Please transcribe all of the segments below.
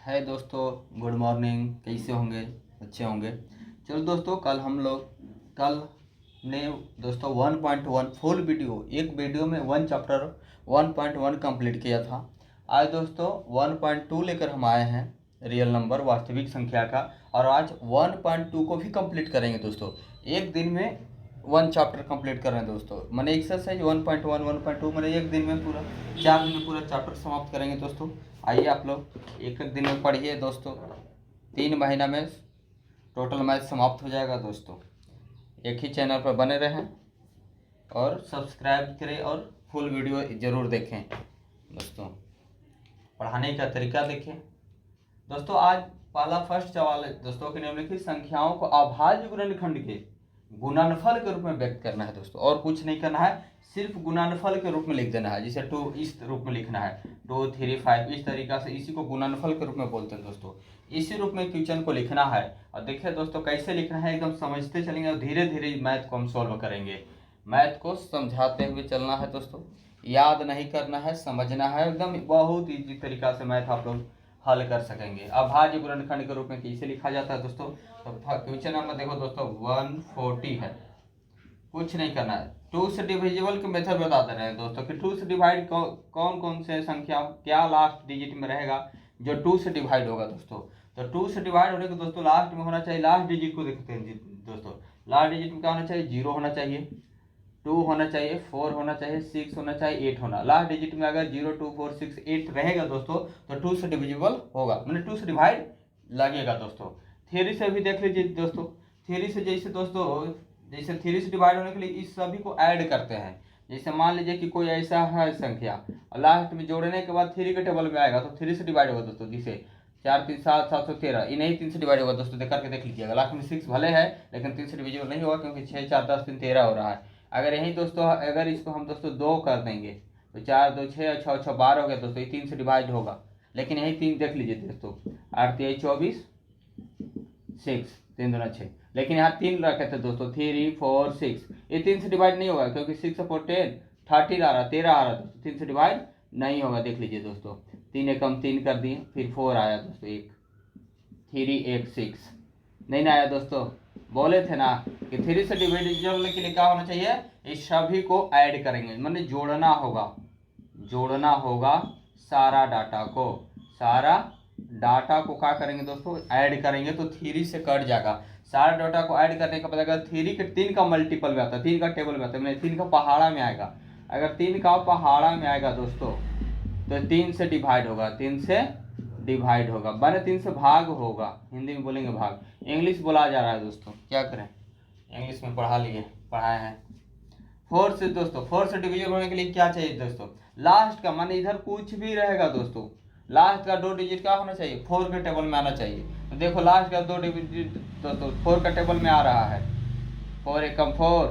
है दोस्तों, good morning. कैसे होंगे? अच्छे होंगे। चलो दोस्तों, कल ने दोस्तों 1.1 फुल वीडियो, एक वीडियो में 1 चैप्टर 1.1 कंप्लीट किया था। आज दोस्तों 1.2 लेकर हम आए हैं, रियल नंबर वास्तविक संख्या का। और आज 1.2 को भी कंप्लीट करेंगे दोस्तों। एक दिन में 1 चैप्टर कंप्लीट कर रहे हैं दोस्तों। मैंने एक्सरसाइज 1.1 1.2 मैंने एक दिन में पूरा 4 दिन में पूरा चैप्टर समाप्त करेंगे दोस्तों। आइए आप लोग एक एक दिन में पढ़िए दोस्तों। 3 महीना में टोटल मैथ समाप्त हो जाएगा दोस्तों। एक ही चैनल पर बने रहें और सब्सक्राइब करें और फुल वीडियो ज़रूर देखें दोस्तों। पढ़ाने का तरीका देखें दोस्तों। आज पहला फर्स्ट सवाल है दोस्तों कि निम्नलिखित संख्याओं को अभाज्य गुणनखंड के गुणनफल के रूप में व्यक्त करना है दोस्तों। और कुछ नहीं करना है, सिर्फ गुणनफल के रूप में लिख देना है। जैसे 2 इस रूप में लिखना है, 2 3 5 इस तरीका से, इसी को गुणनफल के रूप में बोलते हैं दोस्तों। इसी रूप में क्वेश्चन को लिखना है। और देखिए दोस्तों कैसे लिखना है, एकदम समझते चलेंगे और धीरे धीरे मैथ को हम सॉल्व करेंगे। मैथ को समझाते हुए चलना है दोस्तों, याद नहीं करना है, समझना है। एकदम बहुत ईजी तरीका से मैथ आप लोग हल कर सकेंगे। अभाज्य गुणनखंड के रूप में कैसे लिखा जाता है दोस्तों। तो क्वेश्चन नंबर देखो दोस्तों 140 है। कुछ नहीं करना है, 2 से डिविजिबल के मेथड बता दे रहे हैं दोस्तों कि 2 से डिवाइड कौन कौन से संख्या क्या लास्ट डिजिट में रहेगा जो 2 से डिवाइड होगा दोस्तों। तो 2 से डिवाइड होने को दोस्तों लास्ट में होना चाहिए, लास्ट डिजिट को देखते हैं दोस्तों। लास्ट डिजिट में क्या होना चाहिए? 0 होना चाहिए, 2 होना चाहिए, 4 होना चाहिए, 6 होना चाहिए, 8 होना। लास्ट डिजिट में अगर 0 2 4 6 8 रहेगा दोस्तों तो 2 से डिविजिबल होगा, मैंने 2 से डिवाइड लगेगा दोस्तों। थ्योरी से भी देख लीजिए दोस्तों। थ्योरी से जैसे दोस्तों, जैसे 3 से डिवाइड होने के लिए इस सभी को ऐड करते हैं। जैसे मान लीजिए कि कोई ऐसा है संख्या और लास्ट में जोड़ने के बाद 3 के टेबल में आएगा तो 3 से डिवाइड होगा दोस्तों। जैसे 4 3 7 7 13, इन्हीं 3 से डिवाइड होगा दोस्तों। देख करके देख लीजिएगा, लास्ट में 6 भले है लेकिन 3 से डिविजिबल नहीं होगा क्योंकि 6 4 10 3 13 हो रहा है। अगर यही दोस्तों, अगर इसको हम दोस्तों 2 कर देंगे तो 4 2 6 6 6 12 हो गया दोस्तों। ये 3 से डिवाइड होगा, लेकिन यही 3 देख लीजिए दोस्तों, 8 3 24 6 3 दूना 6, लेकिन यहाँ 3 रखे थे दोस्तों, 3 4 6। ये 3 से डिवाइड नहीं होगा क्योंकि 6 4 10 13 आ रहा, 13 आ रहा दोस्तों, 3 से डिवाइड नहीं होगा। देख लीजिए दोस्तों, 3 एकम 3 कर दिए, फिर 4 आया दोस्तों, 1 3 1 6 नहीं ना आया दोस्तों। बोले थे ना कि 3 से डिविजिबल के लिए क्या होना चाहिए? इस सभी को ऐड करेंगे, माने जोड़ना होगा, जोड़ना होगा सारा डाटा को। सारा डाटा को क्या करेंगे दोस्तों? ऐड करेंगे तो 3 से कट जाएगा। सारा डाटा को ऐड करने का पता अगर 3 के 3 का मल्टीपल में आता है, 3 का टेबल में आता है, मैंने 3 का पहाड़ा में आएगा। अगर 3 का पहाड़ा में आएगा दोस्तों तो 3 से डिवाइड होगा, 3 से डिवाइड होगा, माने 3 से भाग होगा। हिंदी में बोलेंगे भाग, इंग्लिश बोला जा रहा है दोस्तों, क्या करें, इंग्लिश में पढ़ाए हैं। 4 से दोस्तों, 4 से डिविजन होने के लिए क्या चाहिए दोस्तों? लास्ट का, माने इधर कुछ भी रहेगा दोस्तों, लास्ट का 2 डिजिट क्या होना चाहिए? 4 के टेबल में आना चाहिए। तो देखो लास्ट का 2 डिजिट दोस्तों 4 का टेबल में आ रहा है, 4 एकम 4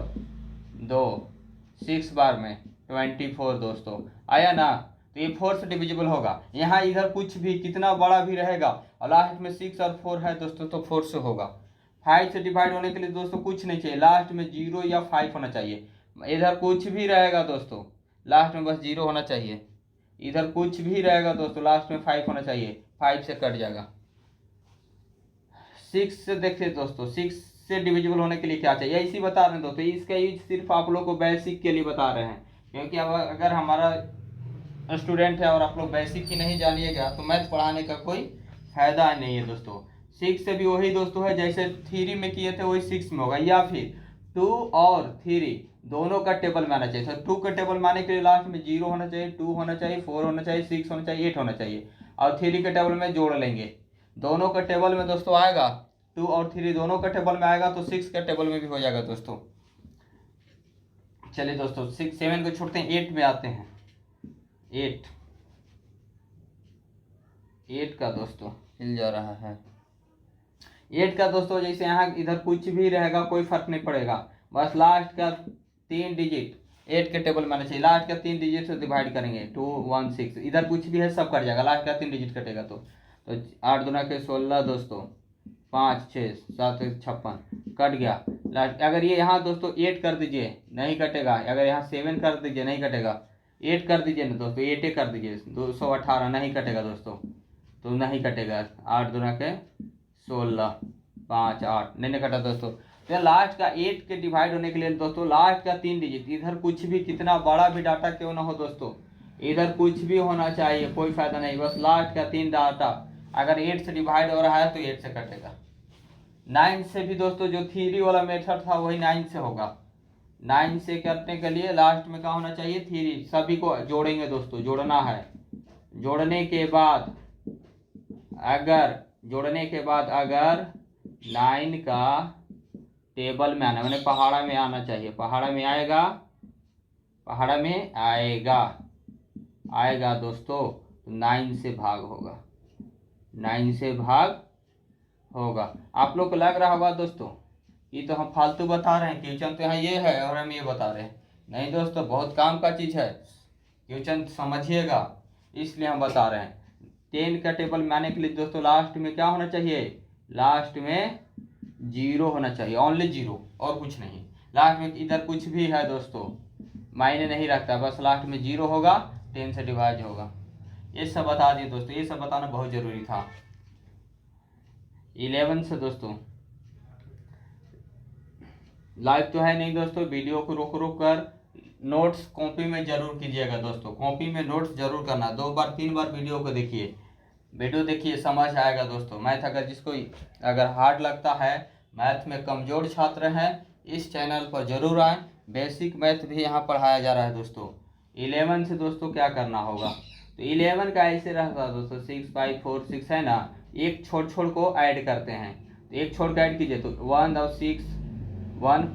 2 6 बार में 24 दोस्तों आया ना। तो ये 4 से डिविजिबल होगा। यहाँ इधर कुछ भी कितना बड़ा भी रहेगा और लास्ट में 6 और 4 है दोस्तों तो 4 से होगा। 5 से डिवाइड होने के लिए दोस्तों कुछ नहीं चाहिए, लास्ट में 0 या 5 होना चाहिए। इधर कुछ भी रहेगा दोस्तों, लास्ट में बस 0 होना चाहिए। इधर कुछ भी रहेगा दोस्तों, लास्ट में 5 होना चाहिए, 5 से कट जाएगा। 6 से देखिए दोस्तों, 6 से डिविजिबल होने के लिए क्या चाहिए, इसी बता रहे हैं दोस्तों। इसका यूज सिर्फ आप लोग को बेसिक के लिए बता रहे हैं, क्योंकि अब अगर हमारा स्टूडेंट है और आप लोग बेसिक ही नहीं जानिएगा तो मैथ पढ़ाने का कोई फायदा नहीं है दोस्तों। 6 से भी वही दोस्तों है जैसे 3 में किए थे वही 6 में होगा, या फिर 2 और 3 दोनों का टेबल में आना चाहिए। तो 2 का टेबल में आने के लिए लास्ट में 0 होना चाहिए, 2 होना चाहिए, 4 होना चाहिए, 6 होना चाहिए, 8 होना चाहिए। और 3 के टेबल में जोड़ लेंगे, दोनों का टेबल में दोस्तों आएगा, 2 और 3 दोनों का टेबल में आएगा तो 6 का टेबल में भी हो जाएगा दोस्तों। चलिए दोस्तों 6 7 को छोड़ते हैं, 8 में आते हैं। 8 का दोस्तों हिल जा रहा है। 8 का दोस्तों जैसे यहाँ इधर कुछ भी रहेगा कोई फर्क नहीं पड़ेगा, बस लास्ट का 3 डिजिट 8 के टेबल में आना चाहिए। लास्ट का 3 डिजिट से डिवाइड करेंगे 2 1 6, इधर कुछ भी है सब कट जाएगा, लास्ट का 3 डिजिट कटेगा तो 8 दूना के 16 दोस्तों, 5 6 7 56 कट गया। लास्ट अगर ये यहाँ दोस्तों 8 कर दीजिए नहीं कटेगा, अगर यहाँ 7 कर दीजिए नहीं कटेगा, 8 कर दीजिए ना दोस्तों, 8 कर दीजिए 218 नहीं कटेगा दोस्तों। तो नहीं कटेगा। 8 दूना के 16, 5 8 नहीं कटा दोस्तों। तो लास्ट का 8 के डिवाइड होने के लिए दोस्तों लास्ट का 3 डिजिट, इधर कुछ भी कितना बड़ा भी डाटा क्यों ना हो दोस्तों, इधर कुछ भी होना चाहिए, कोई फायदा नहीं, बस लास्ट का 3 डाटा अगर 8 से डिवाइड हो रहा है तो 8 से कटेगा। 9 से भी दोस्तों जो थ्री वाला मेथड था वही 9 से होगा। 9 से करने के लिए लास्ट में क्या होना चाहिए, थ्री। सभी को जोड़ेंगे दोस्तों, जोड़ना है। जोड़ने के बाद अगर 9 का टेबल में आना, मैंने पहाड़ा में आना चाहिए, पहाड़ा में आएगा दोस्तों, तो 9 से भाग होगा, 9 से भाग होगा। आप लोग को लग रहा होगा दोस्तों ये तो हम फालतू बता रहे हैं, क्वेश्चन तो यहाँ ये है और हम ये बता रहे हैं। नहीं दोस्तों, बहुत काम का चीज़ है, क्वेश्चन समझिएगा, इसलिए हम बता रहे हैं। 10 का टेबल में आने के लिए दोस्तों लास्ट में क्या होना चाहिए, लास्ट में 0 होना चाहिए, ओनली 0 और कुछ नहीं। लास्ट में इधर कुछ भी है दोस्तों मायने नहीं रखता, बस लास्ट में 0 होगा, 10 से डिवाइड होगा। ये सब बता दिए दोस्तों, ये सब बताना बहुत ज़रूरी था। 11 से दोस्तों लाइव तो है नहीं दोस्तों, वीडियो को रोक कर नोट्स कॉपी में जरूर कीजिएगा दोस्तों, कॉपी में नोट्स जरूर करना। 2 बार 3 बार वीडियो को देखिए, वीडियो देखिए, समझ आएगा दोस्तों। मैथ अगर हार्ड लगता है, मैथ में कमज़ोर छात्र हैं, इस चैनल पर जरूर आएँ। बेसिक मैथ भी यहाँ पढ़ाया जा रहा है दोस्तों। 11 से दोस्तों क्या करना होगा, तो 11 का ऐसे रहता है दोस्तों, 6 5 4 6 है ना, एक छोड़ को ऐड करते हैं, तो एक छोड़ के ऐड कीजिए तो 1 और 6, 1 +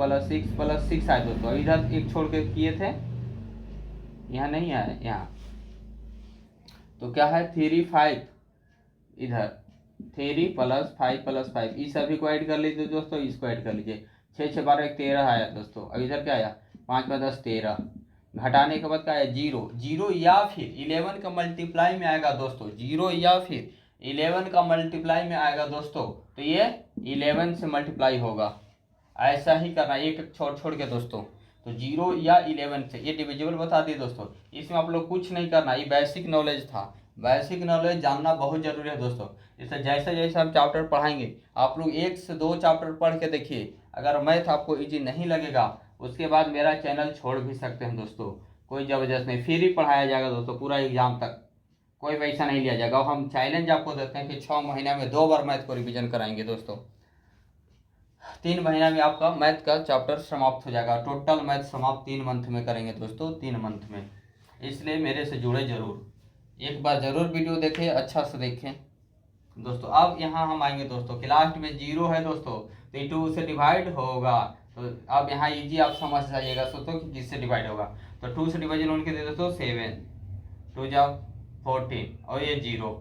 6 आए दोस्तों। इधर एक छोड़ के किए थे, यहाँ नहीं आए, यहाँ तो क्या है 3 5, इधर 3 + 5 + 5, इस सभी को ऐड कर लीजिए दोस्तों, इसको ऐड कर लीजिए। 6 6 12 13 आया दोस्तों। अब इधर क्या आया, 5 5 10 13, घटाने के बाद क्या है 0 या फिर 11 का मल्टीप्लाई में आएगा दोस्तों, 0 या फिर 11 का मल्टीप्लाई में आएगा दोस्तों, तो ये 11 से मल्टीप्लाई होगा। ऐसा ही करना, एक छोड़ के दोस्तों, तो 0 या 11 से, ये डिविजिबल बता दिए दोस्तों। इसमें आप लोग कुछ नहीं करना, ये बेसिक नॉलेज था, बेसिक नॉलेज जानना बहुत जरूरी है दोस्तों। इससे जैसे जैसे हम चैप्टर पढ़ाएंगे, आप लोग 1 से 2 चैप्टर पढ़ के देखिए, अगर मैथ आपको इजी नहीं लगेगा उसके बाद मेरा चैनल छोड़ भी सकते हैं दोस्तों, कोई ज़बरदस्त नहीं, फ्री पढ़ाया जाएगा दोस्तों पूरा एग्जाम तक, कोई पैसा नहीं लिया जाएगा। और हम चैलेंज आपको देते हैं कि 6 महीना में 2 बार मैथ को रिवीजन कराएंगे दोस्तों। 3 महीना में आपका मैथ का चैप्टर समाप्त हो जाएगा, टोटल मैथ समाप्त 3 मंथ में करेंगे दोस्तों, 3 मंथ में। इसलिए मेरे से जुड़े जरूर, एक बार जरूर वीडियो देखें, अच्छा से देखें दोस्तों। अब यहाँ हम आएंगे दोस्तों कि लास्ट में 0 है दोस्तों, तो ये 2 से डिवाइड होगा, तो अब यहाँ इजी आप समझ जाइएगा दोस्तों कि किससे डिवाइड होगा। तो 2 से डिवाइड उनके दे दोस्तों 7, 2 जा 14 और ये 0।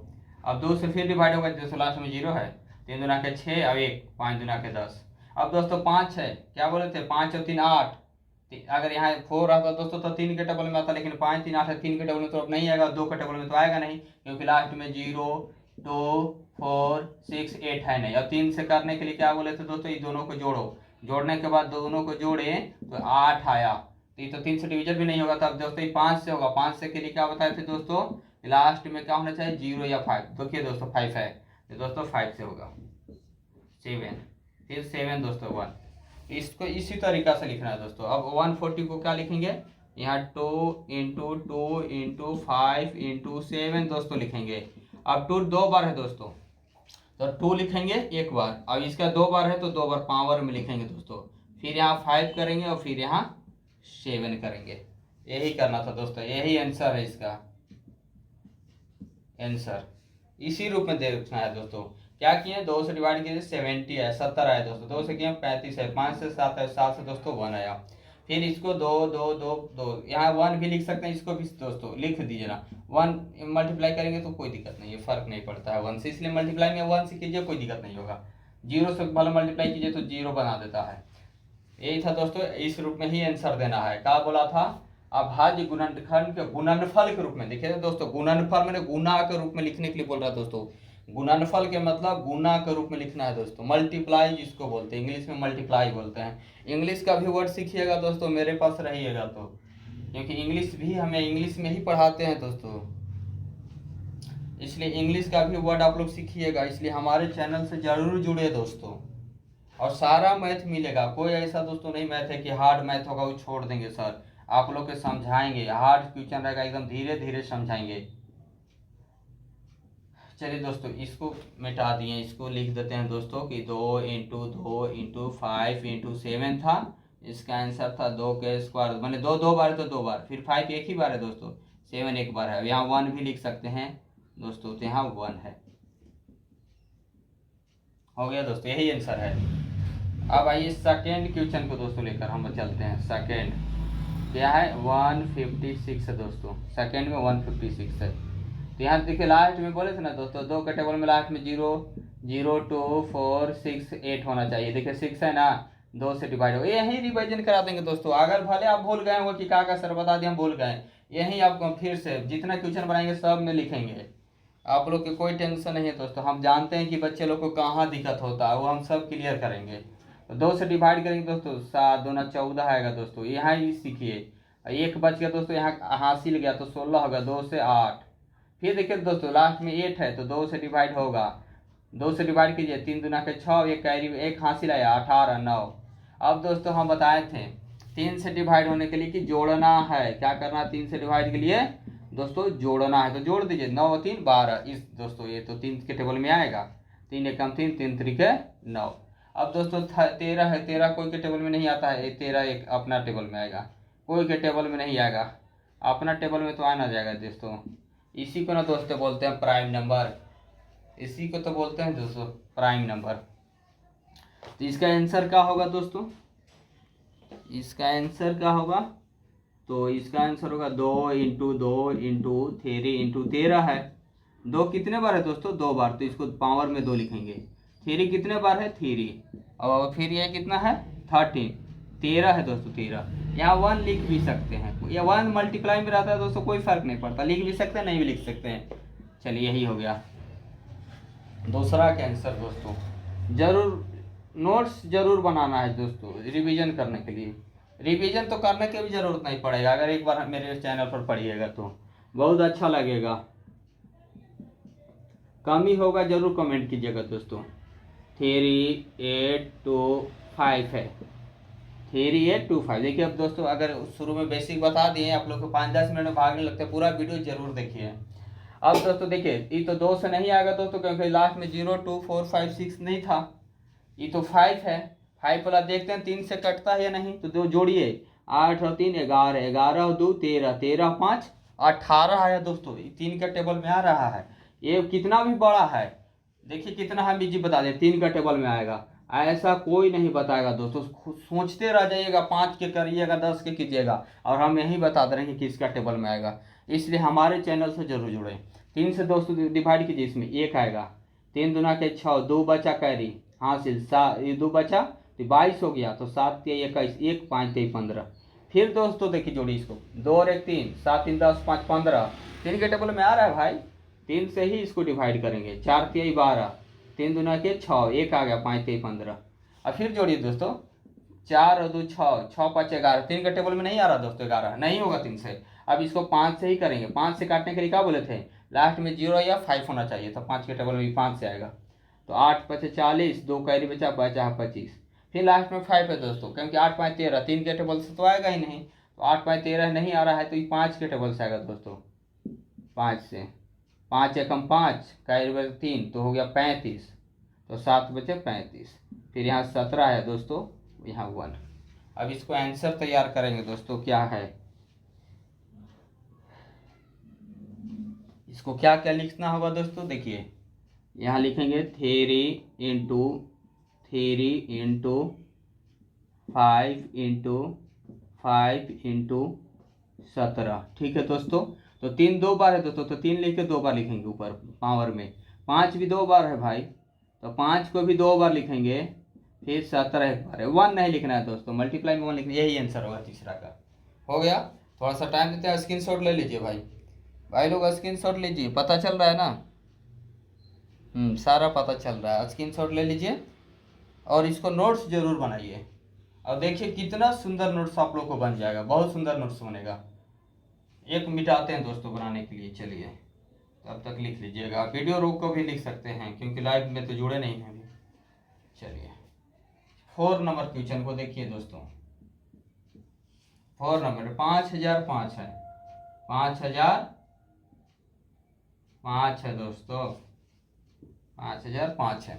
अब 2 से फिर डिवाइड होगा दोस्तों, लास्ट में 0 है, 3 दूना के 6 और 1 5 दूना के 10। अब दोस्तों 5 है, क्या बोले थे 5 और 3 8, अगर यहाँ 4 रहता दोस्तों तो 3 के टेबल में आता, लेकिन 5 3 8 है, 3 के टेबल में तो अब नहीं आएगा, 2 के टेबल में तो आएगा नहीं, क्योंकि लास्ट में 0 2 4 6 8 है नहीं। अब 3 से करने के लिए क्या बोले थे दोस्तों, ये दोनों को जोड़ो, जोड़ने के बाद दोनों को जोड़े तो 8 आया, तो ये तो 3 से डिवीजन भी नहीं होगा, तब दोस्तों ये 5 से होगा। 5 से के लिए क्या बताए थे दोस्तों, लास्ट में क्या होना चाहिए 0 या 5, देखिए दोस्तों 5 है, तो दोस्तों 5 से होगा 7, फिर 7 दोस्तों 1। इसको इसी तरीका से लिखना है दोस्तों। अब 140 को क्या लिखेंगे, यहाँ 2 × 2 × 5 × 7 दोस्तों लिखेंगे। अब 2 2 बार है दोस्तों, तो 2 लिखेंगे एक बार, अब इसका 2 बार है तो 2 बार पावर में लिखेंगे दोस्तों, फिर यहाँ 5 करेंगे और फिर यहाँ 7 करेंगे। यही करना था दोस्तों, यही आंसर है इसका, आंसर इसी रूप में देखना है दोस्तों। क्या किए, 2 से डिवाइड किए 70 है, 70 आया दोस्तों, 2 से किए 35 है, 5 से 7 है, 7 से दोस्तों 1 आया। फिर इसको 2 2 2 2, यहाँ 1 भी लिख सकते हैं, इसको भी दोस्तों लिख दीजिए ना। 1 मल्टीप्लाई करेंगे तो कोई दिक्कत नहीं है, फर्क नहीं पड़ता है 1 से, इसलिए मल्टीप्लाई में 1 से कीजिए, कोई दिक्कत नहीं होगा। 0 से भले मल्टीप्लाई कीजिए तो 0 बना देता है। यही था दोस्तों, इस रूप में ही आंसर देना है। क्या बोला था, अभाज्य गुणनखंड के गुणनफल के रूप में, देखिए दोस्तों गुणनफल मैंने गुना के रूप में लिखने के लिए बोल रहा है दोस्तों, गुणनफल के मतलब गुना के रूप में लिखना है दोस्तों। मल्टीप्लाई जिसको बोलते हैं, इंग्लिश में मल्टीप्लाई बोलते हैं। इंग्लिश का भी वर्ड सीखिएगा दोस्तों, मेरे पास रहिएगा तो, क्योंकि इंग्लिश भी हमें इंग्लिश में ही पढ़ाते हैं दोस्तों। इसलिए इंग्लिश का भी वर्ड आप लोग सीखिएगा, इसलिए हमारे चैनल से ज़रूर जुड़े दोस्तों। और सारा मैथ मिलेगा, कोई ऐसा दोस्तों नहीं मैथ है कि हार्ड मैथ होगा वो छोड़ देंगे सर, आप लोग के समझाएंगे, हार्ड क्वेश्चन रहेगा एकदम धीरे धीरे समझाएंगे। चलिए दोस्तों इसको मिटा दिए, इसको लिख देते हैं दोस्तों कि 2 × 2 × 5 × 7 था, इसका आंसर था 2 के स्क्वायर, मैंने दो बार तो 2 बार, फिर 5 एक ही बार है दोस्तों, 7 एक बार है, यहाँ 1 भी लिख सकते हैं दोस्तों, तो यहाँ 1 है। हो गया दोस्तों, यही आंसर है। अब आइए सेकेंड क्वेश्चन को दोस्तों लेकर हम चलते हैं। सेकेंड क्या है, 156 है दोस्तों, सेकेंड में 156 है। तो यहाँ देखिए लास्ट में बोले थे ना दोस्तों, 2 के टेबल में लास्ट में 0 0 2 4 6 8 होना चाहिए। देखिए 6 है ना, 2 से डिवाइड हो, यही रिवाइजन करा देंगे दोस्तों। अगर भले आप भूल गए हो कि का सर बता दिया हम भूल गए, यही आपको फिर से जितना क्वेश्चन बनाएंगे सब में लिखेंगे, आप लोग की कोई टेंशन नहीं है दोस्तों। हम जानते हैं कि बच्चे लोग को कहाँ दिक्कत होता है, वो हम सब क्लियर करेंगे। तो 2 से डिवाइड करेंगे दोस्तों, 7 दूना 14 आएगा दोस्तों, यहाँ ही सीखिए। एक बच गया दोस्तों, यहाँ हासिल गया तो 16 होगा, 2 से 8। फिर देखिए दोस्तों लास्ट में 8 है तो 2 से डिवाइड होगा, 2 से डिवाइड कीजिए, 3 दूना के 6, एक कैरी एक हासिल आया 18 9। अब दोस्तों हम बताए थे 3 से डिवाइड होने के लिए कि जोड़ना है, क्या करना है 3 से डिवाइड के लिए दोस्तों, जोड़ना है। तो जोड़ दीजिए, 9 और 3 12, इस दोस्तों ये तो 3 के टेबल में आएगा, 3 एकम 3 3 त्रिके 9। अब दोस्तों 13 है, 13 कोई के टेबल में नहीं आता है, 13 एक अपना टेबल में आएगा, कोई के टेबल में नहीं आएगा, अपना टेबल में तो आना जाएगा दोस्तों। इसी को ना दोस्तों बोलते हैं प्राइम नंबर, इसी को तो बोलते हैं दोस्तों प्राइम नंबर। तो इसका आंसर क्या होगा दोस्तों, इसका आंसर क्या होगा, तो इसका आंसर होगा 2 × 2 × 3 × 13 है। 2 कितने बार है दोस्तों, 2 बार, तो इसको पावर में 2 लिखेंगे। 3 कितने बार है, 3, और फिर यह कितना है 13, 13 है दोस्तों 13। यहाँ 1 लिख भी सकते हैं, या 1 मल्टीप्लाई में रहता है दोस्तों, कोई फर्क नहीं पड़ता, लिख भी सकते हैं नहीं भी लिख सकते हैं। चलिए यही हो गया दूसरा का आंसर दोस्तों। जरूर नोट्स जरूर बनाना है दोस्तों रिवीजन करने के लिए, रिवीजन तो करने की भी ज़रूरत नहीं पड़ेगा, अगर एक बार मेरे चैनल पर पढ़िएगा तो बहुत अच्छा लगेगा। कमी होगा जरूर कमेंट कीजिएगा दोस्तों। 3 8 2 5 है, 3 8 2 5। देखिए अब दोस्तों अगर शुरू में बेसिक बता दिए, आप लोग को 5-10 मिनट में भागने लगते हैं, पूरा वीडियो जरूर देखिए। अब दोस्तों देखिए ये तो 2 से नहीं आएगा दोस्तों, क्योंकि लास्ट में 0 2 4 5 6 नहीं था, ये तो 5 है। 5 वाला देखते हैं 3 से कटता है या नहीं, तो 2 जोड़िए, 8 और 3 11, 11 और 2 13, 13 5 18 आया दोस्तों, 3 का टेबल में आ रहा है। ये कितना भी बड़ा है, देखिए कितना है बीजी बता दें, 3 का टेबल में आएगा, ऐसा कोई नहीं बताएगा दोस्तों। सोचते रह जाइएगा, 5 के करिएगा, 10 के कीजिएगा, और हम यही बता दे रहे हैं कि किसका टेबल में आएगा। इसलिए हमारे चैनल से जरूर जुड़े। 3 से दोस्तों डिवाइड कीजिए, इसमें 1 आएगा, 3 दूना के 6, 2 बचा कैरी हासिल, 2 बचा तो 22 हो गया, तो 7 या 21, 1 5 3 15। फिर दोस्तों देखिए जोड़ी इसको, 2 और 1 3, 7 3 10 5 15, 3 के टेबल में आ रहा है भाई, 3 से ही इसको डिवाइड करेंगे, 4 3 12, 3 दूना के 6, 1 आ गया, 5 3 15। और फिर जोड़िए दोस्तों, 4 और 2 6, 6 5 11, 3 के टेबल में नहीं आ रहा दोस्तों, 11 नहीं होगा 3 से। अब इसको 5 से ही करेंगे, 5 से काटने के लिए क्या बोले थे, लास्ट में 0 या 5 होना चाहिए, तो 5 के टेबल में भी 5 से आएगा, तो 8 5 40, 2 कैरी बचा 25। फिर लास्ट में 5 है दोस्तों, क्योंकि 8 5 13, 3 के टेबल से तो आएगा ही नहीं, तो 8 5 13 नहीं आ रहा है, तो ये 5 के टेबल से आएगा दोस्तों, 5 से, 5 एकम 5, कैरी बचा 3, तो हो गया 35, तो 7 बचे 35। फिर यहाँ 17 है दोस्तों, यहाँ 1। अब इसको आंसर तैयार करेंगे दोस्तों, क्या है इसको क्या क्या लिखना होगा दोस्तों, देखिए यहाँ लिखेंगे 3 × 3 × 5 × 5 × 17, ठीक है दोस्तों। तो 3 2 बार है दोस्तों, तो 3 लिख के 2 बार लिखेंगे ऊपर पावर में, 5 भी 2 बार है भाई, तो 5 को भी 2 बार लिखेंगे, फिर 17 एक बार है, 1 नहीं लिखना है दोस्तों, मल्टीप्लाई में 1 लिखना, यही आंसर होगा तीसरा का। हो गया, थोड़ा सा टाइम देते हैं, स्क्रीनशॉट ले लीजिए भाई लोग स्क्रीनशॉट लीजिए, पता चल रहा है ना, सारा पता चल रहा है, स्क्रीनशॉट ले लीजिए और इसको नोट्स जरूर बनाइए। और देखिए कितना सुंदर नोट्स आप लोग को बन जाएगा, बहुत सुंदर नोट्स बनेगा। एक मिटाते हैं दोस्तों बनाने के लिए, चलिए तब तक लिख लीजिएगा, वीडियो रोक कर भी लिख सकते हैं क्योंकि लाइव में तो जुड़े नहीं हैं अभी। चलिए 4 नंबर क्वेश्चन को देखिए दोस्तों। 4 नंबर 5005 है, 5005 है दोस्तों, 5005 है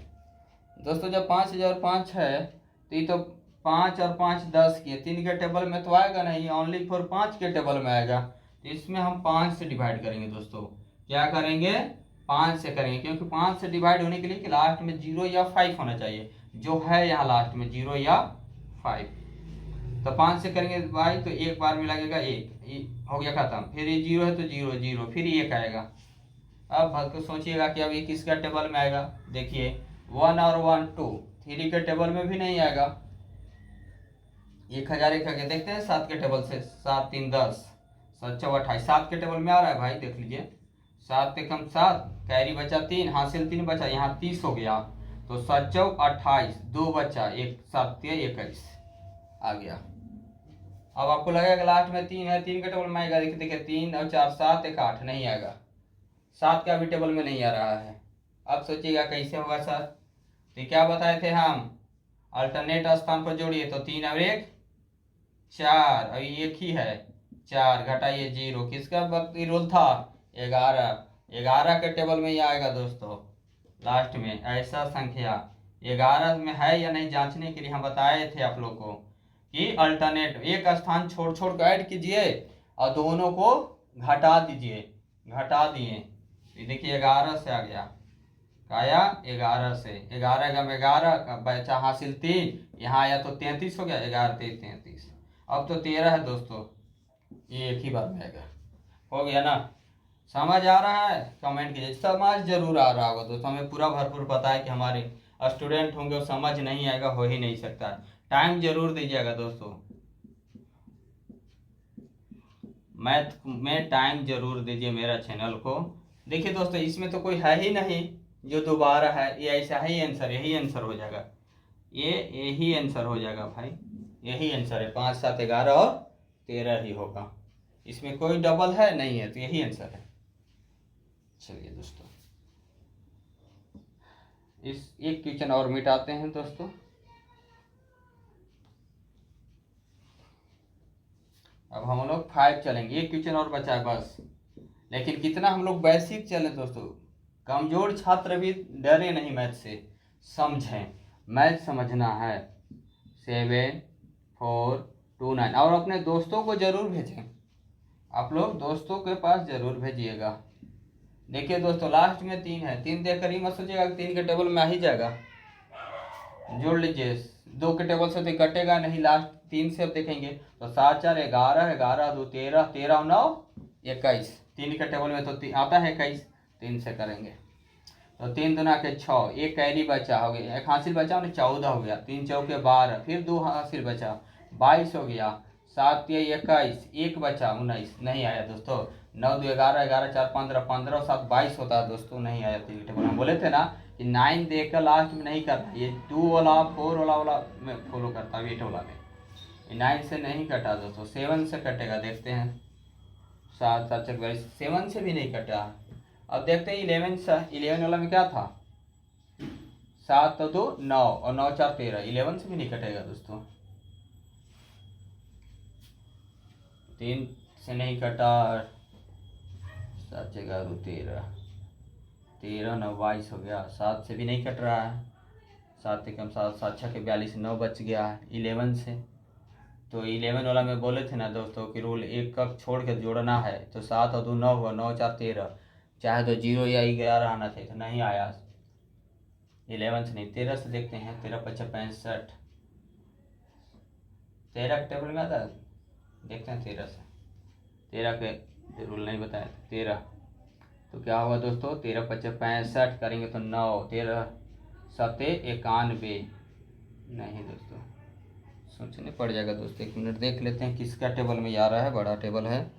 दोस्तों। जब 5005 है तो ये तो 5 और 5 10 की है, 3 के टेबल में तो आएगा नहीं, ओनली फॉर 5 के टेबल में आएगा। तो इसमें हम 5 से डिवाइड करेंगे दोस्तों। क्या करेंगे? 5 से करेंगे, क्योंकि 5 से डिवाइड होने के लिए कि लास्ट में 0 या 5 होना चाहिए, जो है यहाँ लास्ट में 0 या 5। तो 5 से करेंगे भाई तो एक बार में लगेगा 1, हो गया खत्म। फिर ये 0 है तो 0 0, फिर 1 आएगा। अब भक्त सोचिएगा कि अब ये किसका टेबल में आएगा। देखिए 1 और 1 2, 3 के टेबल में भी नहीं आएगा। 1000 एक आगे देखते हैं 7 के टेबल से, 7 3 10, 7 4 28, 7 के टेबल में आ रहा है भाई, देख लीजिए। 7 से कम 7, कैरी बचा 3, हासिल 3 बचा, यहाँ 30 हो गया। तो 7 4 28, 2 बचा, 1 7 21 आ गया। अब आपको लगेगा लास्ट में 3 है, 3 के टेबल में आएगा। देखिए देखिए 3 और 4 7 1 8, नहीं आएगा, 7 का भी टेबल में नहीं आ रहा है। अब सोचिएगा कैसे होगा सर। तो क्या बताए थे हम, अल्टरनेट स्थान पर जोड़िए तो 3 और 1 4, अभी एक ही है 4, घटाइए 0, किसका वक्ती रूल था? 11, 11 के टेबल में ही आएगा दोस्तों। लास्ट में ऐसा संख्या 11 में है या नहीं जांचने के लिए हम बताए थे आप लोग को कि अल्टरनेट एक स्थान छोड़ छोड़ कर ऐड कीजिए और दोनों को घटा दीजिए, घटा दिए। देखिए 11 से आ गया, आया 11 से, 11 का 11 बचा, हासिल 3, यहाँ आया तो 33 हो गया, 11 3 33। अब तो 13 है दोस्तों, ये एक ही बार में आएगा। हो गया ना? समझ आ रहा है? कमेंट कीजिए। समझ जरूर आ रहा होगा दोस्तों, हमें पूरा भरपूर पता है कि हमारे स्टूडेंट होंगे और समझ नहीं आएगा, हो ही नहीं सकता। टाइम जरूर दीजिएगा दोस्तों, मैथ में टाइम जरूर दीजिए मेरा चैनल को। देखिए दोस्तों इसमें तो कोई है ही नहीं जो दोबारा है, ये ऐसा ही आंसर, यही आंसर हो जाएगा, यही आंसर हो जाएगा भाई, यही आंसर है। 5 7 11 और 13 ही होगा, इसमें कोई डबल है नहीं है, तो यही आंसर है। चलिए दोस्तों इस एक क्वेश्चन और मिटाते हैं दोस्तों। अब हम लोग 5 चलेंगे, एक क्वेश्चन और बचा है बस। लेकिन कितना हम लोग बेसिक चले दोस्तों, कमजोर छात्र भी डरे नहीं मैथ से, समझें, मैथ समझना है। 7 4 2 9, और अपने दोस्तों को जरूर भेजें, आप लोग दोस्तों के पास जरूर भेजिएगा। देखिए दोस्तों लास्ट में 3 है, 3 देखकर ही मत सोचिएगा 3 के टेबल में आ ही जाएगा, जोड़ लीजिए। 2 के टेबल से तो कटेगा नहीं, लास्ट 3 से अब देखेंगे तो 7 4 11, 11 2 13, 13 और 9 21, 3 के टेबल में तो आता है 21, 3 से करेंगे तो 3 दूना के 6, एक कैरी बचा हो गया, एक हासिल बचा 14 हो गया, 3 चौके 12, फिर 2 हासिल बचा 22 हो गया, 7 21, एक बचा 19, नहीं आया दोस्तों। 9 2 11, 11 4 15, 15 और 7 22 होता है दोस्तों, नहीं आया 3 टेबल। हम बोले थे ना कि 9 देकर लास्ट में नहीं करना, ये 2 वाला 4 वाला में फॉलो करता है, 8 वाला में। 9 से नहीं कटा दोस्तों, 7 से कटेगा, देखते हैं। 7 7 22, 7 से भी नहीं कटा। अब देखते हैं 11 वाला में क्या था, 7 तो 2 9 और 9 4 13, 11 से भी नहीं कटेगा दोस्तों। 3 से नहीं कटा, 7 11 13, 13 9 22 हो गया, 7 से भी नहीं कट रहा है, 7 से कम 7 7 6 के 42, 9 बच गया 11 से। तो 11 वाला में बोले थे ना दोस्तों कि रूल एक कप छोड़ के जोड़ना है, तो 7 और 2 9 हुआ, 9 4 13, चाहे तो 0 या 11 आना चाहिए, तो नहीं आया। 11 से नहीं, 13 से देखते हैं। 13 5 65, 13 के टेबल में आता है, देखते हैं 13 से। 13 के रूल नहीं बताया, 13 तो क्या होगा दोस्तों, 13 5 65 करेंगे तो 9, 13 7 91, नहीं दोस्तों सोचने पड़ जाएगा दोस्तों, 1 मिनट देख लेते हैं किसका टेबल में आ रहा है, बड़ा टेबल है।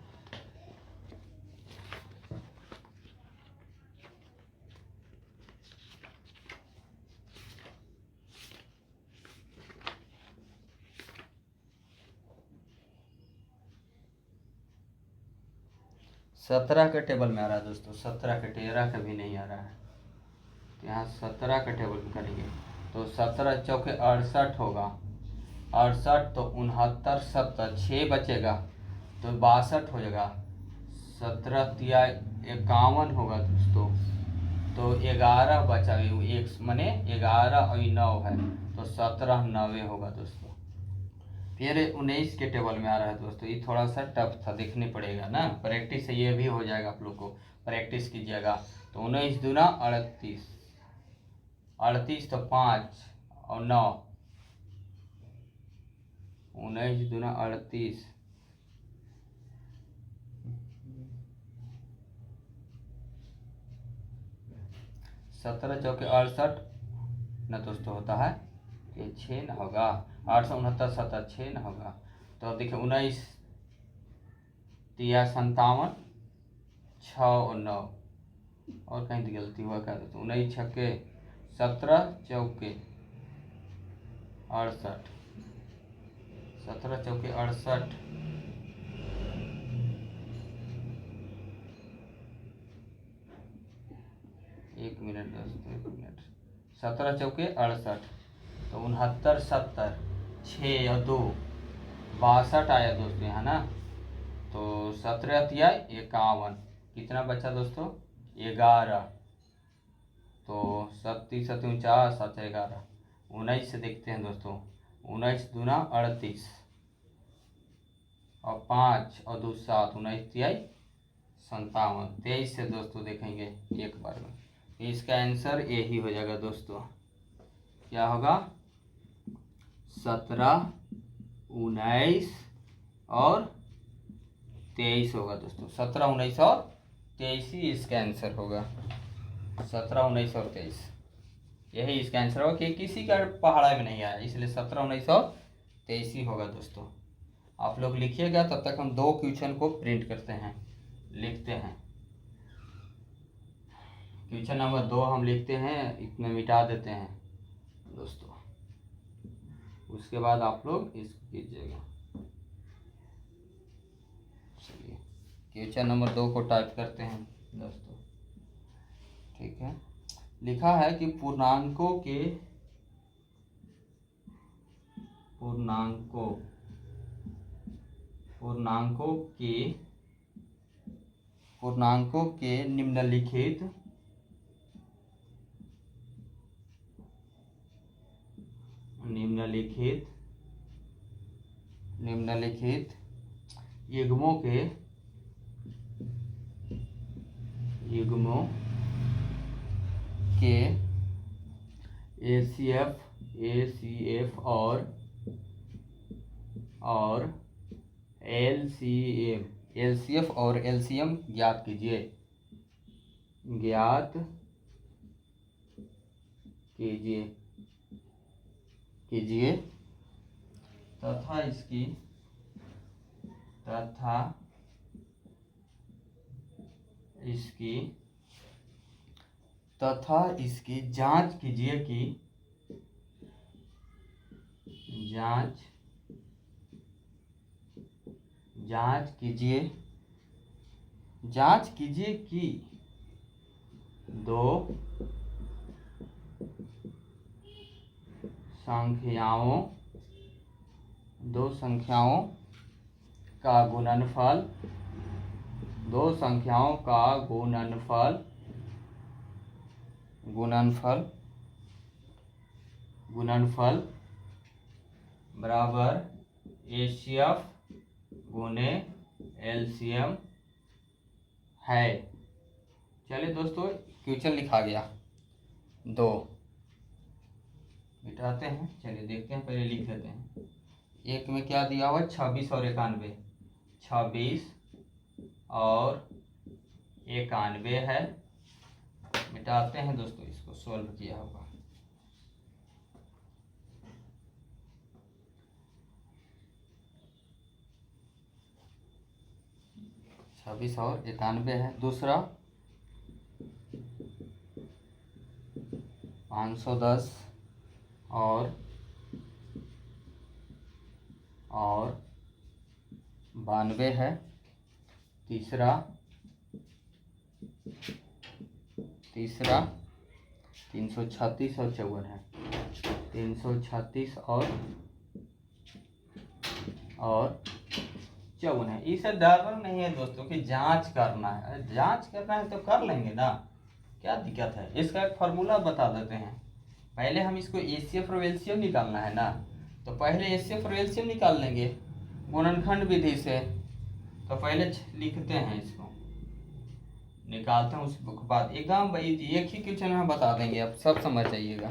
17 के टेबल में आ रहा है दोस्तों, 17 के, 13 का भी नहीं आ रहा है, तो यहाँ 17 के टेबल में करेंगे तो 17 चौके 68 होगा, 68 तो 69 70 6 बचेगा तो 62 हो जाएगा, 17 तिया 51 होगा दोस्तों, तो 11 बचा, एक माने 11 और 9 है तो 17 90 होगा दोस्तों। फिर 19 के टेबल में आ रहा है दोस्तों, ये थोड़ा सा टफ था, देखने पड़ेगा ना, प्रैक्टिस से ये भी हो जाएगा, आप लोग को प्रैक्टिस कीजिएगा। तो 19 दूना 38, 38 तो 5 और 9, 19 दूना 38, 17 चौके 68 न दोस्तों होता है, ये 6 न होगा, 869 70 6 न होगा, तो अब देखिए 19 तिया 57 6 और 9, और कहीं तो गलती हुआ क्या दोस्तों, 19 छक्के 17 चौके 68, 17 चौके 68, एक मिनट दोस्तों, एक मिनट, 17 चौके 68 तो 69 70 6 और 2 62 आया दोस्तों यहाँ ना, तो 17 तिया 51, कितना बचा दोस्तों 11, तो 37 7 49 7 11, 19 से देखते हैं दोस्तों, 19 दूना 38 और 5 और 2 7, 19 तिया 57, 23 से दोस्तों देखेंगे एक बार में, इसका आंसर यही हो जाएगा दोस्तों, क्या होगा 17 19 और 23 होगा दोस्तों, 17 19 और 23 ही इसका आंसर होगा, 17 19 और 23 यही इसका आंसर होगा, कि किसी का पहाड़ा में नहीं आया, इसलिए 17 19 और 23 ही होगा दोस्तों। आप लोग लिखिएगा, तब तक हम 2 क्वेश्चन को प्रिंट करते हैं, लिखते हैं, क्वेश्चन नंबर 2 हम लिखते हैं, इतने मिटा देते हैं दोस्तों, उसके बाद आप लोग इसको कीजिएगा। चलिए क्वेश्चन नंबर 2 को टाइप करते हैं दोस्तों, ठीक है। लिखा है कि पूर्णांकों के निम्नलिखित युग्मों के ACF और LCM ज्ञात कीजिए तथा इसकी जांच कीजिए कि दो संख्याओं का गुणनफल बराबर ACF गुने LCM है। चलिए दोस्तों क्वेश्चन लिखा गया 2, मिटाते हैं, चलिए देखते हैं, पहले लिख लेते हैं। एक में क्या दिया हुआ 26 और 91, 26 और 91 है, मिटाते हैं दोस्तों, इसको सॉल्व किया होगा। छब्बीस और 91 है, दूसरा 510 और 92 है, तीसरा तीसरा 336 और 54 है, 336 और 54 है। इसे डर नहीं है दोस्तों कि जांच करना है, जांच करना है तो कर लेंगे ना, क्या दिक्कत है। इसका एक फार्मूला बता देते हैं। पहले हम इसको एचसीएफ और एलसीएम निकालना है ना, तो पहले एचसीएफ और एलसीएम निकाल लेंगे गुणनखंड विधि से। तो पहले लिखते हैं, इसको निकालते हैं, उसके बाद एकदम भाई एक ही क्वेश्चन में बता देंगे, आप सब समझ जाइएगा,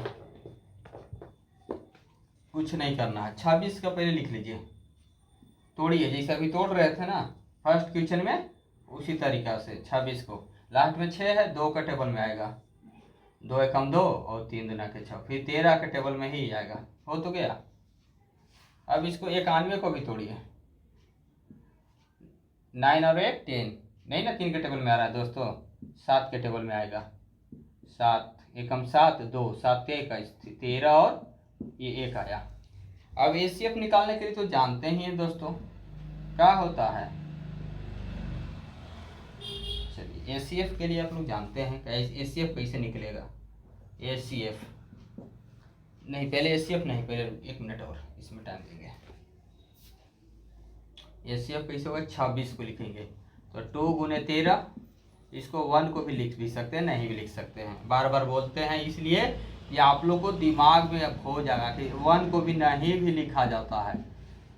कुछ नहीं करना है। 26 का पहले लिख लीजिए, तोड़िए जैसे अभी तोड़ रहे थे ना फर्स्ट क्वेश्चन में, उसी तरीका से 26 को। लास्ट में 6 है, 2 का टेबल में आएगा, 2 एकम 2 और 3 दूना के 6, फिर 13 के टेबल में ही आएगा। हो तो गया। अब इसको 91 को भी तोड़िए, 9 और 1 10, नहीं ना 3 के टेबल में आ रहा है दोस्तों, 7 के टेबल में आएगा। 7 एकम 7, 2 7 के 21, 13 और ये 1 आया। अब एचसीएफ निकालने के लिए तो जानते ही हैं दोस्तों क्या होता है। चलिए एचसीएफ के लिए आप लोग जानते हैं एचसीएफ कैसे निकलेगा। एचसीएफ नहीं, पहले एचसीएफ नहीं, पहले 1 मिनट और इसमें टाइम देंगे। एचसीएफ कैसे होगा, 26 को लिखेंगे तो 2 गुने 13, इसको 1 को भी लिख भी सकते हैं, नहीं भी लिख सकते हैं, बार बार बोलते हैं इसलिए कि आप लोग को दिमाग में अब हो जाएगा कि 1 को भी नहीं भी लिखा जाता है।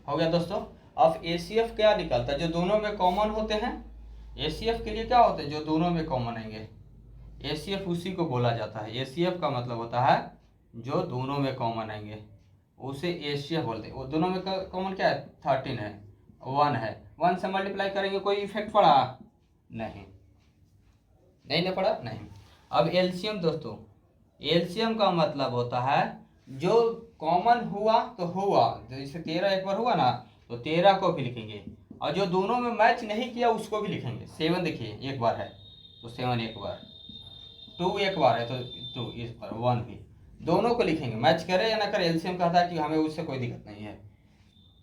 हो गया दोस्तों। अब एचसीएफ क्या निकलता है, जो दोनों में कॉमन होते हैं। एचसीएफ के लिए क्या होता है, जो दोनों में कॉमन आएंगे, एचसीएफ उसी को बोला जाता है। एचसीएफ का मतलब होता है जो दोनों में कॉमन आएंगे, उसे एचसीएफ बोलते हैं। वो दोनों में कॉमन क्या है, 13 है, 1 है, 1 से मल्टीप्लाई करेंगे, कोई इफेक्ट पड़ा नहीं, नहीं ना पड़ा नहीं। अब एलसीएम दोस्तों, एलसीएम का मतलब होता है जो कॉमन हुआ तो हुआ, जैसे 13 एक बार हुआ ना तो 13 को भी लिखेंगे, और जो दोनों में मैच नहीं किया उसको भी लिखेंगे। 7 देखिए एक बार है तो 7 एक बार, 2 एक बार है तो 2 इस बार, 1 भी, दोनों को लिखेंगे, मैच करे या ना करे। एलसीएम कहता है कि हमें उससे कोई दिक्कत नहीं है।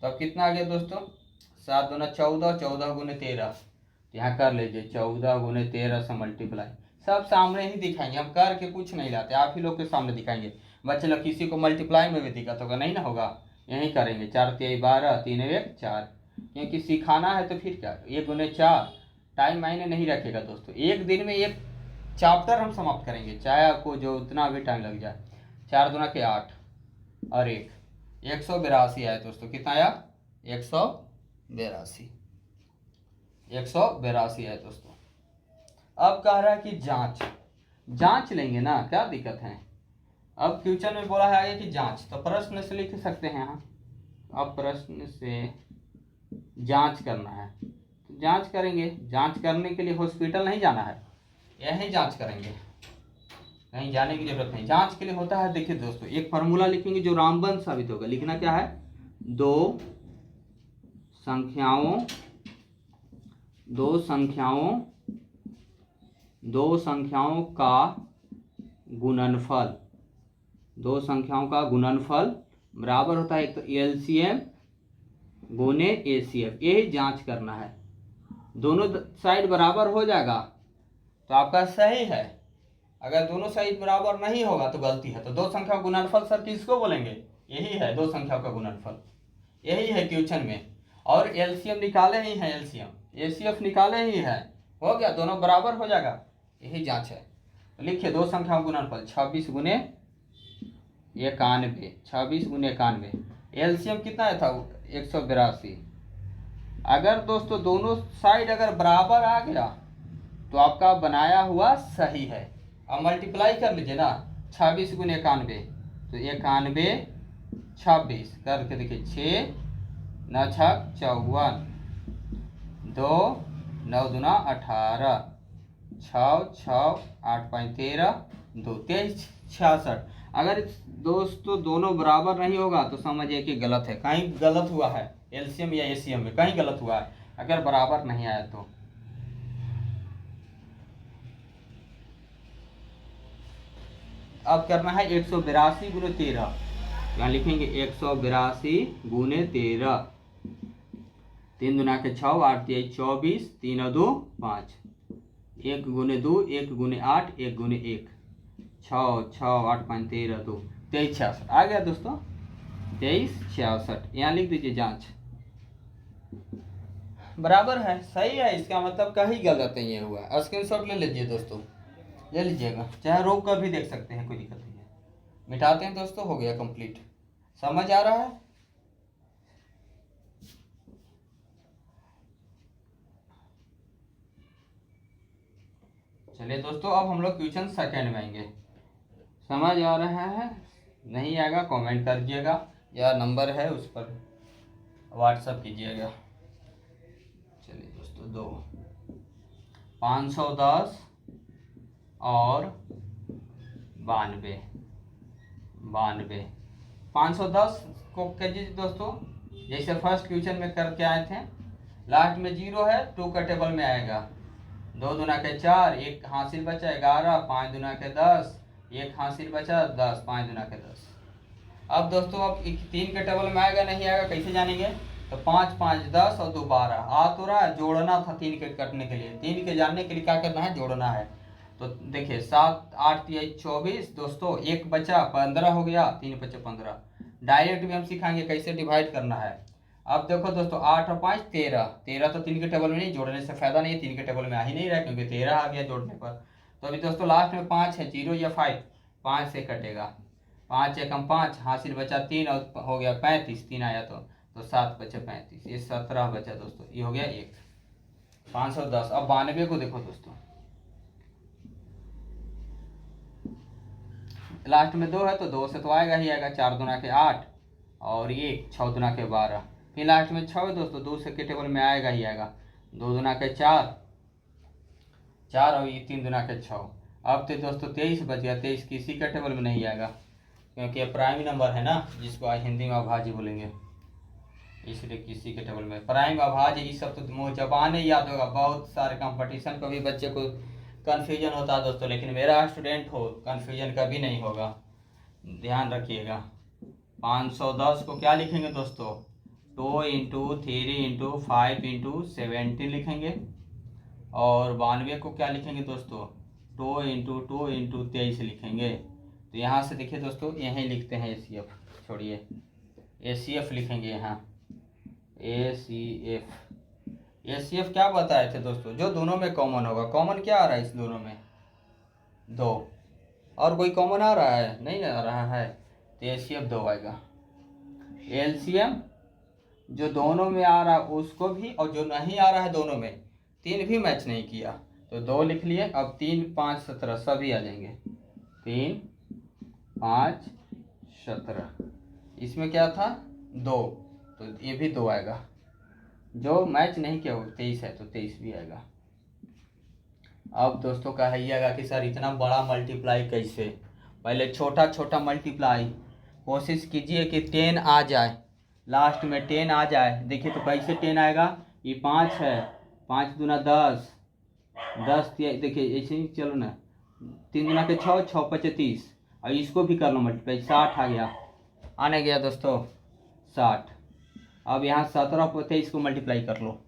तो अब कितना आ गया दोस्तों, 7 दूना 14, 14 गुने 13, यहाँ कर लीजिए 14 गुने 13 से मल्टीप्लाई, सब सामने ही दिखाएंगे, हम करके कुछ नहीं लाते, आप ही लोग के सामने दिखाएंगे। बच्चे लोग किसी को मल्टीप्लाई में भी दिक्कत होगा, नहीं ना होगा, यही करेंगे। 4 3 12, 3 1 4, क्योंकि सिखाना है तो फिर क्या, 1 गुने 4, टाइम मायने नहीं रखेगा दोस्तों। एक दिन में एक चैप्टर हम समाप्त करेंगे, चाहे आपको जो उतना भी टाइम लग जाए। 4 दूना के 8 और 1, 182 आया दोस्तों। कितना आया, 182, 182 है दोस्तों। अब कह रहा है कि जांच लेंगे ना, क्या दिक्कत है। अब क्वेश्चन में बोला है आगे कि जांच, तो प्रश्न से लिख सकते हैं यहाँ। अब प्रश्न से जांच करना है तो जांच करेंगे। जांच करने के लिए हॉस्पिटल नहीं जाना है, यही जांच करेंगे, कहीं जाने की जरूरत नहीं। जांच के लिए होता है, देखिए दोस्तों, एक फार्मूला लिखेंगे जो रामबन साबित होगा। लिखना क्या है, दो संख्याओं का गुणनफल, 2 संख्याओं का गुणनफल बराबर होता है एक तो एलसीएम गुने एचसीएफ। यही जांच करना है। दोनों साइड बराबर हो जाएगा तो आपका सही है, अगर दोनों साइड बराबर नहीं होगा तो गलती है। तो 2 संख्या का गुणनफल सर किसको बोलेंगे, यही है 2 संख्या का गुणनफल, यही है क्वेश्चन में। और एलसीएम निकाले ही है, एलसीएम एचसीएफ निकाले ही है, हो गया, दोनों बराबर हो जाएगा, यही जांच है। तो लिखिए 2 संख्या का गुणनफल 26 गुने 91, 26 गुने 91, एलसीएम कितना था 182। अगर दोस्तों दोनों साइड अगर बराबर आ गया तो आपका बनाया हुआ सही है। अब मल्टीप्लाई कर लीजिए ना, 26 गुने 91 तो 91 26 करके देखिए, 6 9 6 54, 2 9 दूना 18, 6 6 8 5 13, 2 23 66। अगर दोस्तों दोनों बराबर नहीं होगा तो समझिए कि गलत है, कहीं गलत हुआ है, एलसीएम या एचसीएम में कहीं गलत हुआ है अगर बराबर नहीं आया तो। अब करना है 182 गुने 13, यहाँ लिखेंगे 182 गुने 13, 3 दूना के 6, 8 3 24, 3 2 5, 1 गुने 2, 1 गुने 8, 1 गुने 1, 6 6 8 5 13 2 23 66 आ गया दोस्तों। 23 66 यहाँ लिख दीजिए जांच। बराबर है, सही है, इसका मतलब कहीं गलत नहीं है हुआ। स्क्रीनशॉट ले लीजिए दोस्तों, ले लीजिएगा, चाहे रोक कर भी देख सकते हैं, कोई दिक्कत नहीं है। मिटाते हैं दोस्तों, हो गया कंप्लीट। समझ आ रहा है? चलिए दोस्तों, अब हम लोग क्वेश्चन सेकंड में आएंगे। समझ आ रहा है? नहीं आएगा कमेंट कर दीजिएगा, या नंबर है उस पर व्हाट्सएप कीजिएगा। चलिए दोस्तों, 2 510 और 92 510 को कीजिए दोस्तों, जैसे फर्स्ट क्वेश्चन में करके आए थे। लास्ट में 0 है, 2 का टेबल में आएगा। 2 दूना के 4, 1 हासिल बचा 11, 5 दूना के 10, 1 हासिल बचा 10, 5 दूना के 10। अब दोस्तों, अब 3 के टेबल में आएगा नहीं आएगा कैसे जानेंगे? तो 5 5 10 और 2 12 आ तो रहा है, जोड़ना था 3 के कटने के लिए। 3 के जानने के लिए क्या करना है? जोड़ना है। तो देखिए 7 8 3 24 दोस्तों, 1 बचा 15 हो गया, 3 बचे 15। डायरेक्ट भी हम सिखाएंगे कैसे डिवाइड करना है। अब देखो दोस्तों, 8 और 5 13, 13 तो 3 के टेबल में नहीं, जोड़ने से फायदा नहीं है, 3 के टेबल में आ ही नहीं रहा क्योंकि 13 आ गया जोड़ने पर। तो अभी दोस्तों लास्ट में 5 है, 0 या 5, 5 से कटेगा। 5 एकम 5, हासिल बचा 3 और हो गया 35, 3 आया तो 7 बचे 35, ये 17 बचा दोस्तों, ये हो गया 1 510। अब 92 को देखो दोस्तों, लास्ट में 2 है तो 2 से तो आएगा ही आएगा। 4 दूना के 8 और 1 6 दूना के 12। फिर लास्ट में 6 है दोस्तों, 2 से के टेबल में आएगा ही आएगा। 2 दूना के 4 और ये 3 दूना के 6। अब तो दोस्तों 23 बच गया। 23 किसी के टेबल में नहीं आएगा क्योंकि ये प्राइम नंबर है ना, जिसको हिंदी में अभाज्य बोलेंगे, इसलिए किसी के टेबल में। प्राइम अभाज्य ये सब तो मुँह जबान ही याद होगा। बहुत सारे कंपटीशन को भी बच्चे को कन्फ्यूजन होता है दोस्तों, लेकिन मेरा स्टूडेंट हो कन्फ्यूजन कभी नहीं होगा, ध्यान रखिएगा। 510 को क्या लिखेंगे दोस्तों? 2 × 3 × 5 × 17 लिखेंगे। और 92 को क्या लिखेंगे दोस्तों? 2 × 2 × 23 लिखेंगे। तो यहाँ से देखिए दोस्तों, यहीं लिखते हैं ACF, छोड़िए ACF लिखेंगे यहाँ, ACF क्या बताए थे दोस्तों? जो दोनों में कॉमन होगा। कॉमन क्या आ रहा है इस दोनों में? 2। और कोई कॉमन आ रहा है? नहीं आ रहा है, तो ACF 2 आएगा। LCM जो दोनों में आ रहा है उसको भी, और जो नहीं आ रहा है दोनों में, 3 भी मैच नहीं किया तो 2 लिख लिए। अब 3 5 17 सभी आ जाएंगे। 3 5 17, इसमें क्या था? 2, तो ये भी 2 आएगा। जो मैच नहीं किया वो 23 है तो 23 भी आएगा। अब दोस्तों कहिएगा कि सर इतना बड़ा मल्टीप्लाई कैसे? पहले छोटा छोटा मल्टीप्लाई कोशिश कीजिए कि 10 आ जाए, लास्ट में 10 आ जाए। देखिए तो कैसे 10 आएगा? ये 5 है, 5 दूना 10, 10 देखिए ऐसे ही चलो ना, 3 दूना के 6, 6 5 30, और इसको भी कर लो मल्टीप्लाई, 60 आ गया। आने गया दोस्तों 60। अब यहाँ 17 और 23 को मल्टीप्लाई कर लो,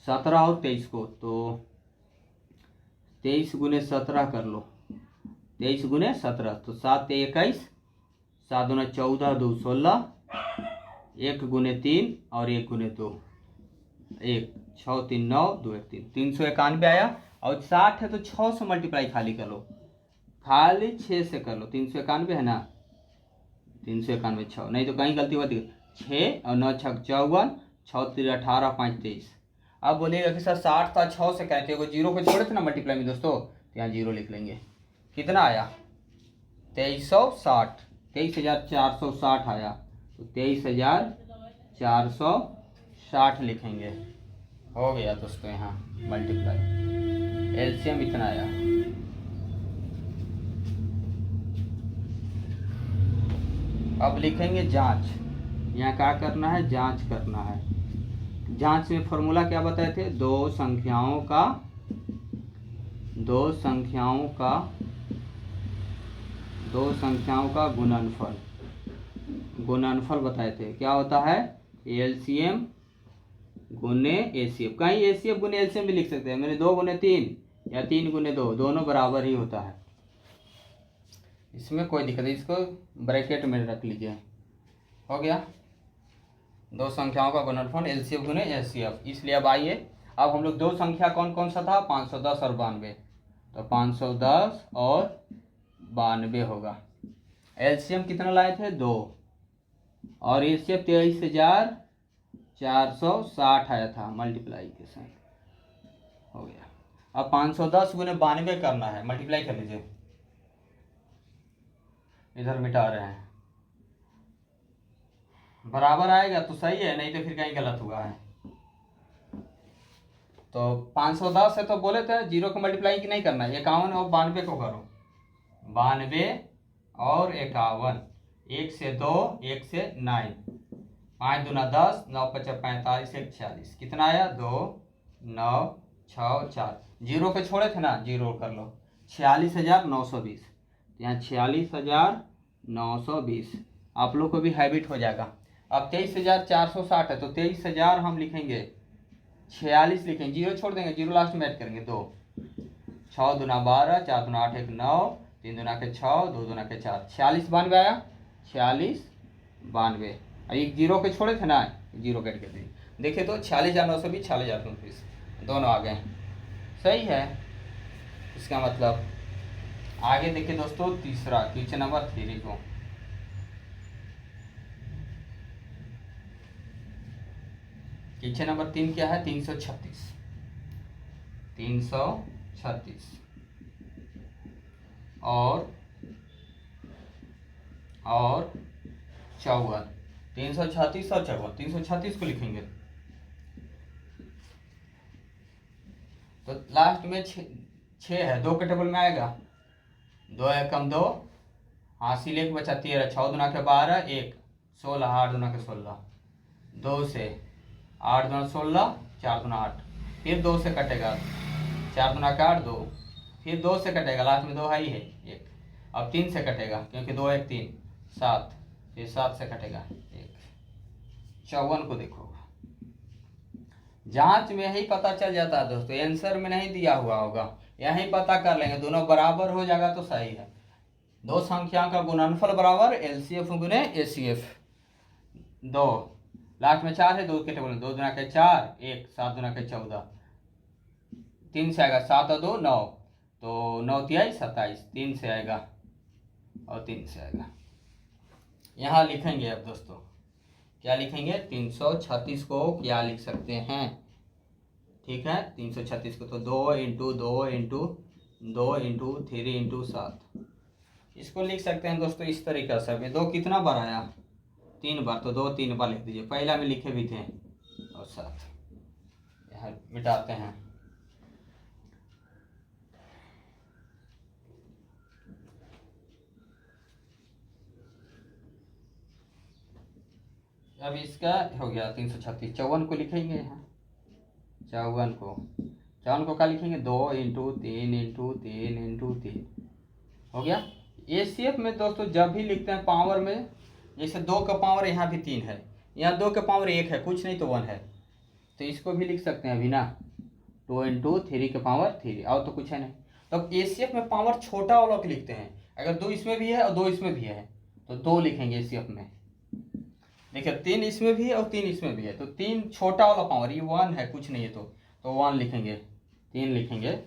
17 और 23 को, तो 23 गुने 17 कर लो, 23 गुने 17 तो 7 21, 7 दूना 14, 2 16, 1 गुने 3 और 1 गुने 2, 1 6 3 9 2 1 3, 391 आया। और 60 है तो 6 से मल्टीप्लाई खाली कर लो, खाली 6 से कर लो। 391 है ना, 391 6, नहीं तो कहीं गलती होती है। 6 और 9 6 54, 6 3 18, 5 23। अब बोलिएगा कि सर 60 था 6 से कहते हो, 0 को छोड़े थे ना मल्टीप्लाई में दोस्तों, तो यहाँ 0 लिख लेंगे। कितना आया? 2360, 23460 आया, तो 23460 लिखेंगे। हो गया दोस्तों यहाँ मल्टीप्लाई। LCM इतना आया। अब लिखेंगे जांच। यहाँ क्या करना है? जांच करना है। जांच में फॉर्मूला क्या बताए थे? दो संख्याओं का गुणनफल बताए थे। क्या होता है? LCM गुने ACF। कहीं ACF गुने LCM भी लिख सकते हैं। मैंने 2 गुने 3, या 3 गुने 2, दोनों बराबर ही होता है, इसमें कोई दिक्कत नहीं। इसको ब्रैकेट में रख लीजिए। हो गया, दो संख्याओं का गुणनफल एलसीएफ गुने एचसीएफ। इसलिए अब आइए, अब हम लोग दो संख्या कौन कौन सा था, 510 और 92, तो 510 और 92 होगा। एलसीएम कितना लाए थे, 2, और एचसीएफ 23,460 आया था मल्टीप्लाई के साथ। हो गया। अब 510 गुने 92 करना है, मल्टीप्लाई कर लीजिए, इधर मिटा रहे हैं, बराबर आएगा तो सही है, नहीं तो फिर कहीं गलत हुआ है। तो 510 है तो बोले थे जीरो को मल्टीप्लाई नहीं करना है, 51 और 92 को करो, 92 और 51, 1 से 2, 1 से 9, 5 दूना 10, 9 पचा 45, 1 46, कितना आया, 2 9 6 4, जीरो पे छोड़े थे ना, जीरो कर लो, 46,920, यहाँ 46,920, आप लोग को भी हैबिट हो जाएगा। अब 23,460 है तो 23,000 हम लिखेंगे, 46 लिखेंगे, जीरो छोड़ देंगे, जीरो लास्ट में ऐड करेंगे, 2, 6 दूना 12, 4 दूना 8, 1 9, 3 दूना के 6, 2 दूना के 4, 46 92 आया, 46 92, एक जीरो के छोड़े थे ना, जीरो कट के दिए, देखिए तो 46,920, 46,920 दोनों आ गए, सही है। इसका मतलब आगे देखिए दोस्तों, तीसरा क्वेश्चन नंबर 3 को, क्वेश्चन नंबर 3 क्या है, 336, 336 और 54, 336 और 54, 336 को लिखेंगे तो लास्ट में 6 है, 2 के टेबल में आएगा, 2 एकम 2, हासिल 1 बचा 13, 6 दूना के 12, 1 16, 8 दूना के 16, 2 से 8 दूना 16, 4 दूना 8, फिर 2 से कटेगा, 4 दूना का 8, 2, फिर 2 से कटेगा, लास्ट में 2 है ही है 1, अब 3 से कटेगा क्योंकि 2 1 3, 7, फिर 7 से कटेगा 1, 54 को देखो, जांच में ही पता चल जाता है दोस्तों, आंसर में नहीं दिया हुआ होगा, यहीं पता कर लेंगे, दोनों बराबर हो जाएगा तो सही है। दो संख्या का गुणनफल बराबर एलसीएफ गुने एचसीएफ, 2 लास्ट में 4 है, 2 के टेबल में, 2 दूना के 4, 1 7 दूना के 14, 3 से आएगा, 7 और 2 9, तो 9 तिहाई 27, 3 से आएगा और 3 से आएगा। यहाँ लिखेंगे अब दोस्तों, क्या लिखेंगे, 336 को क्या लिख सकते हैं, ठीक है, 336 को तो 2 इंटू 2 इंटू 2 इंटू 3 इंटू 7, इसको लिख सकते हैं दोस्तों इस तरीके से। अभी 2 कितना बार आया, 3 बार, तो 2 3 बार लिख दीजिए, पहला में लिखे भी थे, और 7 यहाँ मिटाते हैं, अब इसका हो गया 336, 54 को लिखेंगे यहाँ, 54 को क्या लिखेंगे, 2 इंटू 3 इंटू 3 इंटू 3, हो गया। एचसीएफ में दोस्तों जब भी लिखते हैं पावर में, जैसे 2 का पावर यहाँ भी 3 है, यहाँ 2 का पावर 1 है, कुछ नहीं तो 1 है, तो इसको भी लिख सकते हैं अभी ना, 2 इंटू 3 के पावर 3, और तो कुछ है नहीं। तब एचसीएफ में पावर छोटा वाला को लिखते हैं, अगर 2 इसमें भी है और 2 इसमें भी है तो 2 लिखेंगे एचसीएफ में, देखिए 3 इसमें भी है और 3 इसमें भी है, तो 3 छोटा वाला पावर, ये 1 है, कुछ नहीं है तो 1 लिखेंगे, 3 लिखेंगे,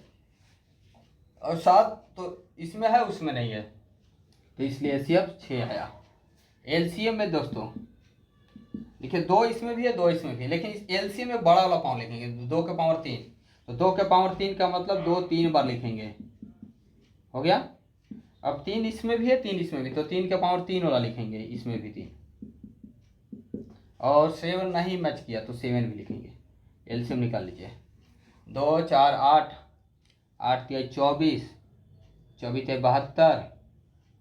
और 7 तो इसमें है उसमें नहीं है, तो इसलिए एचसीएफ 6 आया। एलसीएम में दोस्तों देखिए 2 इसमें भी है 2 इसमें भी है, लेकिन इस एलसीएम में बड़ा वाला पावर लिखेंगे, 2 के पावर 3, तो 2 के पावर 3 का मतलब 2 3 बार लिखेंगे, हो गया। अब 3 इसमें भी है 3 इसमें भी, तो 3 के पावर 3 वाला लिखेंगे, इसमें भी 3, और 7 नहीं मैच किया तो 7 भी लिखेंगे, एलसीएम निकाल लीजिए, 2 4 8, 8 तिहाई 24, 24 तिहाई 72,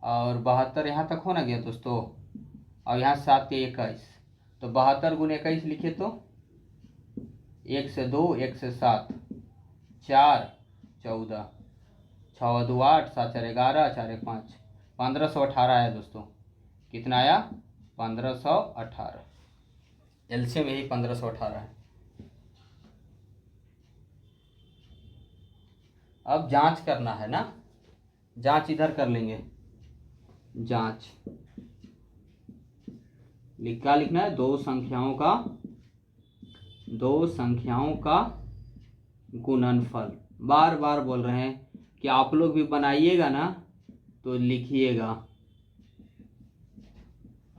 और 72 यहाँ तक होना गया दोस्तों, और यहाँ 7 तिहाई 21, तो 72 गुने 21 लिखे तो 1 से 2, 1 से 7, 4 14, 6 2 8, 7 4 11, 4 1 5, 1518 आया दोस्तों, कितना आया, 1518, एलसीएम यही 1518 है। अब जांच करना है ना, जांच इधर कर लेंगे। जांच क्या लिखना है, दो संख्याओं का गुणनफल। बार बार बोल रहे हैं कि आप लोग भी बनाइएगा ना तो लिखिएगा।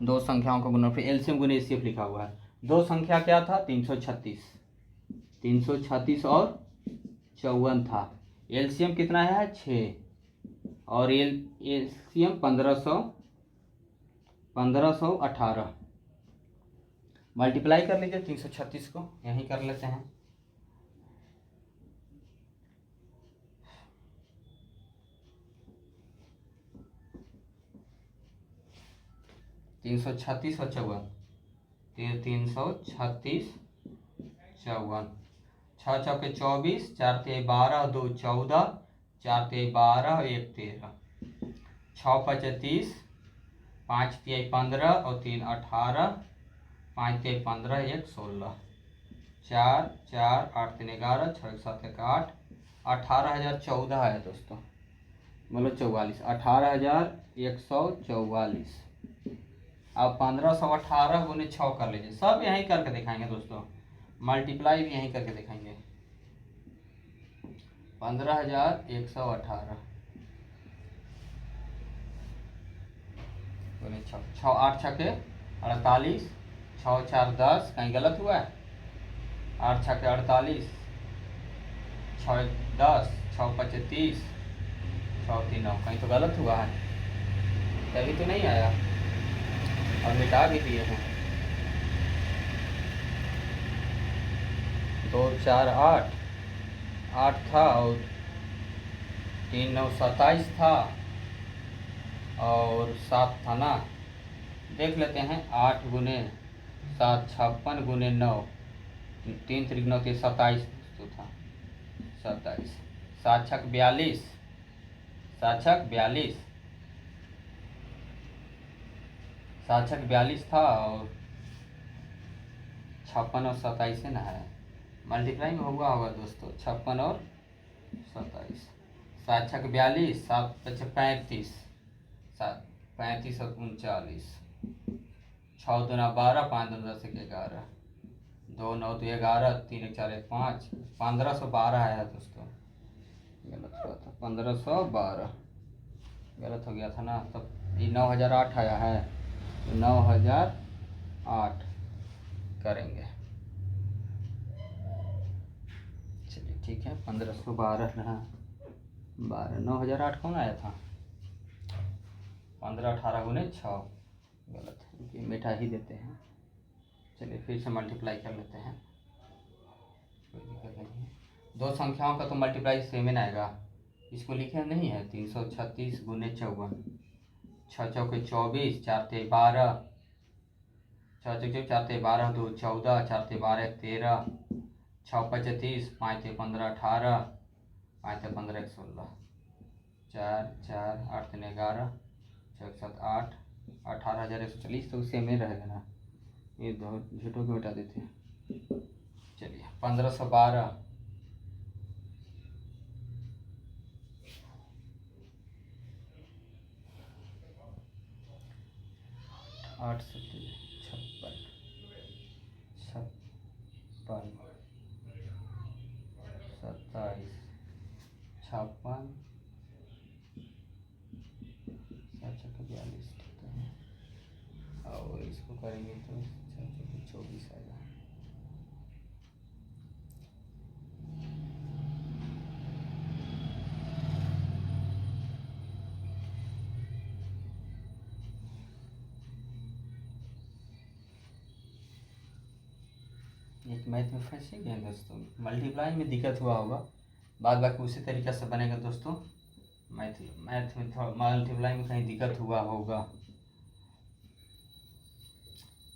दो संख्याओं का गुणनफल, एलसीएम गुणे एचसीएफ लिखा हुआ है। दो संख्या क्या था, 336 और 54 था। एलसीएम कितना है, 6, और एलसीएम 1518। मल्टीप्लाई कर लीजिए 336 को, यहीं कर लेते हैं। 336 और 54, 336 54, 6 चौके 24, 4 तिहाई 12, 2 14, 4 तिहाई 12, 1 13, 6 5 30, 5 तिहाई 15 और 3 18, 5 तिहाई 15, 1 16, 4 4 8 3 11, 6 7 1 8, 18,014 है दोस्तों। बोलो 44, 18,144। अब 1518 गुने 6 कर लीजिए, सब यहीं करके दिखाएंगे दोस्तों, मल्टीप्लाई भी यहीं करके दिखाएंगे। 15,118 गुने 6, 6 8 छके 48, 6 4 10, कहीं गलत हुआ है, 8 छके 48, 6 10, 6 5 30, 6 3 9, कहीं तो गलत हुआ है, तभी तो नहीं आया, और मिटा भी दिए हैं। 2 4 8 8 था, और 3 9 27 था, और 7 था ना। देख लेते हैं, 8 गुने 7 56 गुने 9, 3 3 9 3 27 तो था, 27, 7 छक 42, 7 छक 42, 7 छक 42 था, और 56 और 27 से ना है, मल्टीप्लाई में हुआ होगा दोस्तों, 56 और 27, 7 छक 42, 7 5 35, 7 35 और 39, 6 2 12, 5 2 10 11, 2 9 2 11, 3 1 4 1 5, 1512 आया दोस्तों, गलत हुआ था, 1512 गलत हो गया था ना। तब ये 9008 आया है, तो 9008 करेंगे। चलिए ठीक है, 1512 रहा, 12 9008 कौन आया था, 15 18 गुने 6, गलत है, मिटा ही देते हैं। चलिए फिर से मल्टीप्लाई कर लेते हैं, कोई दिक्कत नहीं है। दो संख्याओं का तो मल्टीप्लाई सेम ही आएगा, इसको लिखे नहीं है, 336 गुने 54, 6 चौके 24, 4 तिहाई 12, 6 चौके 4 तिहाई 12, 2 14, 4 तिहाई 12 13, 6 5 30, 5 तिहाई 15 18, 5 तिहाई 15 1 16, 4 4 8 3 11, 6 7 8, 18,140 तो सेम ही रहेगा ना, ये दो झूठों को मिटा देते हैं। चलिए 1512, 8 56 56 27 56 42, ठीक है, और इसको करेंगे तो 24 आएगा। एक मैथ में फंसे गए दोस्तों, मल्टीप्लाई में दिक्कत हुआ होगा, बाद बाकी उसी तरीके से बनेगा दोस्तों। मैथ में थोड़ा मल्टीप्लाई में कहीं दिक्कत हुआ होगा,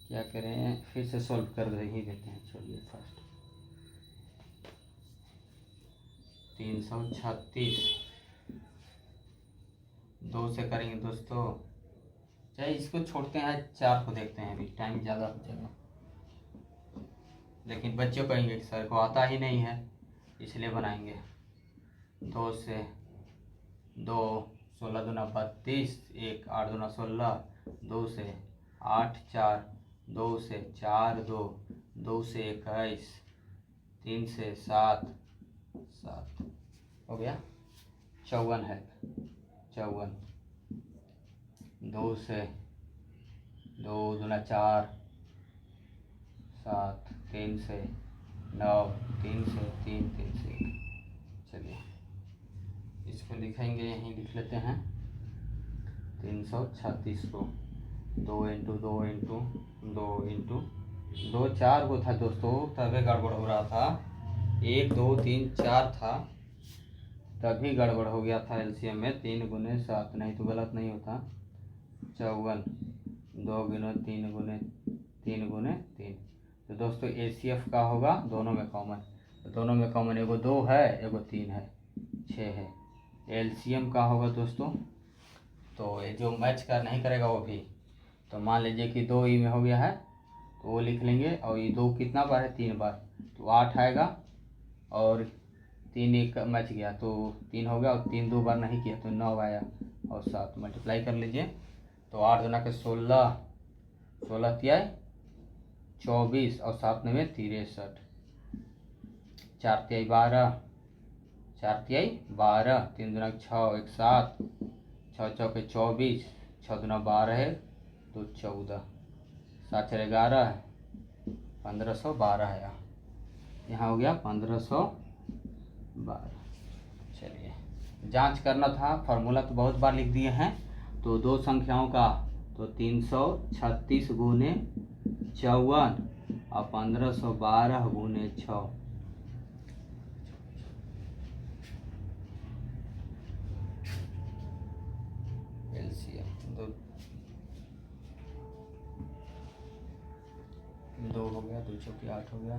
क्या करें, फिर से सॉल्व कर ही देते हैं। चलिए फर्स्ट 336 2 से करेंगे दोस्तों, चाहे इसको छोड़ते हैं, 4 को देखते हैं, अभी टाइम ज़्यादा हो जाएगा, लेकिन बच्चों कहेंगे कि सर को आता ही नहीं है, इसलिए बनाएंगे। 2 से 2, 16 दूना 32, 1 8 दूना 16, 2 से 8 4, 2 से 4 2, 2 से 21, 3 से 7 7 हो गया 54 है 54, 2 से 2 दूना 4 7, 3 से 9, 3 से 3, 3 से 1। चलिए इसको लिखेंगे, यहीं लिख लेते हैं 336 को 2 इंटू 2 इंटू 2 इंटू 2 4 को था दोस्तों, तभी गड़बड़ हो रहा था। 1 2 3 4 था तभी गड़बड़ हो गया था एलसीएम में। 3 गुने 7 नहीं तो गलत नहीं होता। 54, 2 गुने 3 गुने 3 गुने 3। तो दोस्तों एसीएफ का होगा दोनों में कॉमन, तो दोनों में कॉमन एगो 2 है एगो 3 है, 6 है। एलसीएम का होगा दोस्तों, तो ये जो मैच का नहीं करेगा वो भी, तो मान लीजिए कि 2 ई में हो गया है तो वो लिख लेंगे, और ये 2 कितना बार है 3 बार, तो 8 आएगा, और 3 एक मैच गया तो 3 हो गया, और 3 2 बार नहीं किया तो 9 आया, और 7 मल्टीप्लाई कर लीजिए तो 8 दूना के 16, 16 तिया 24, और 7 9 63, 4 तिया 12, 4 तिया 12, 3 दूना 6 1 7, 6 चौके 24, 6 दूना 12 है तो 14, 7 4 11 है, 1512 है। यहाँ हो गया 1512। चलिए जांच करना था, फार्मूला तो बहुत बार लिख दिए हैं, तो दो संख्याओं का तो 336 गुने 54 और 1512 गुने 6। दो हो गया, 2 चौकी 8 हो गया,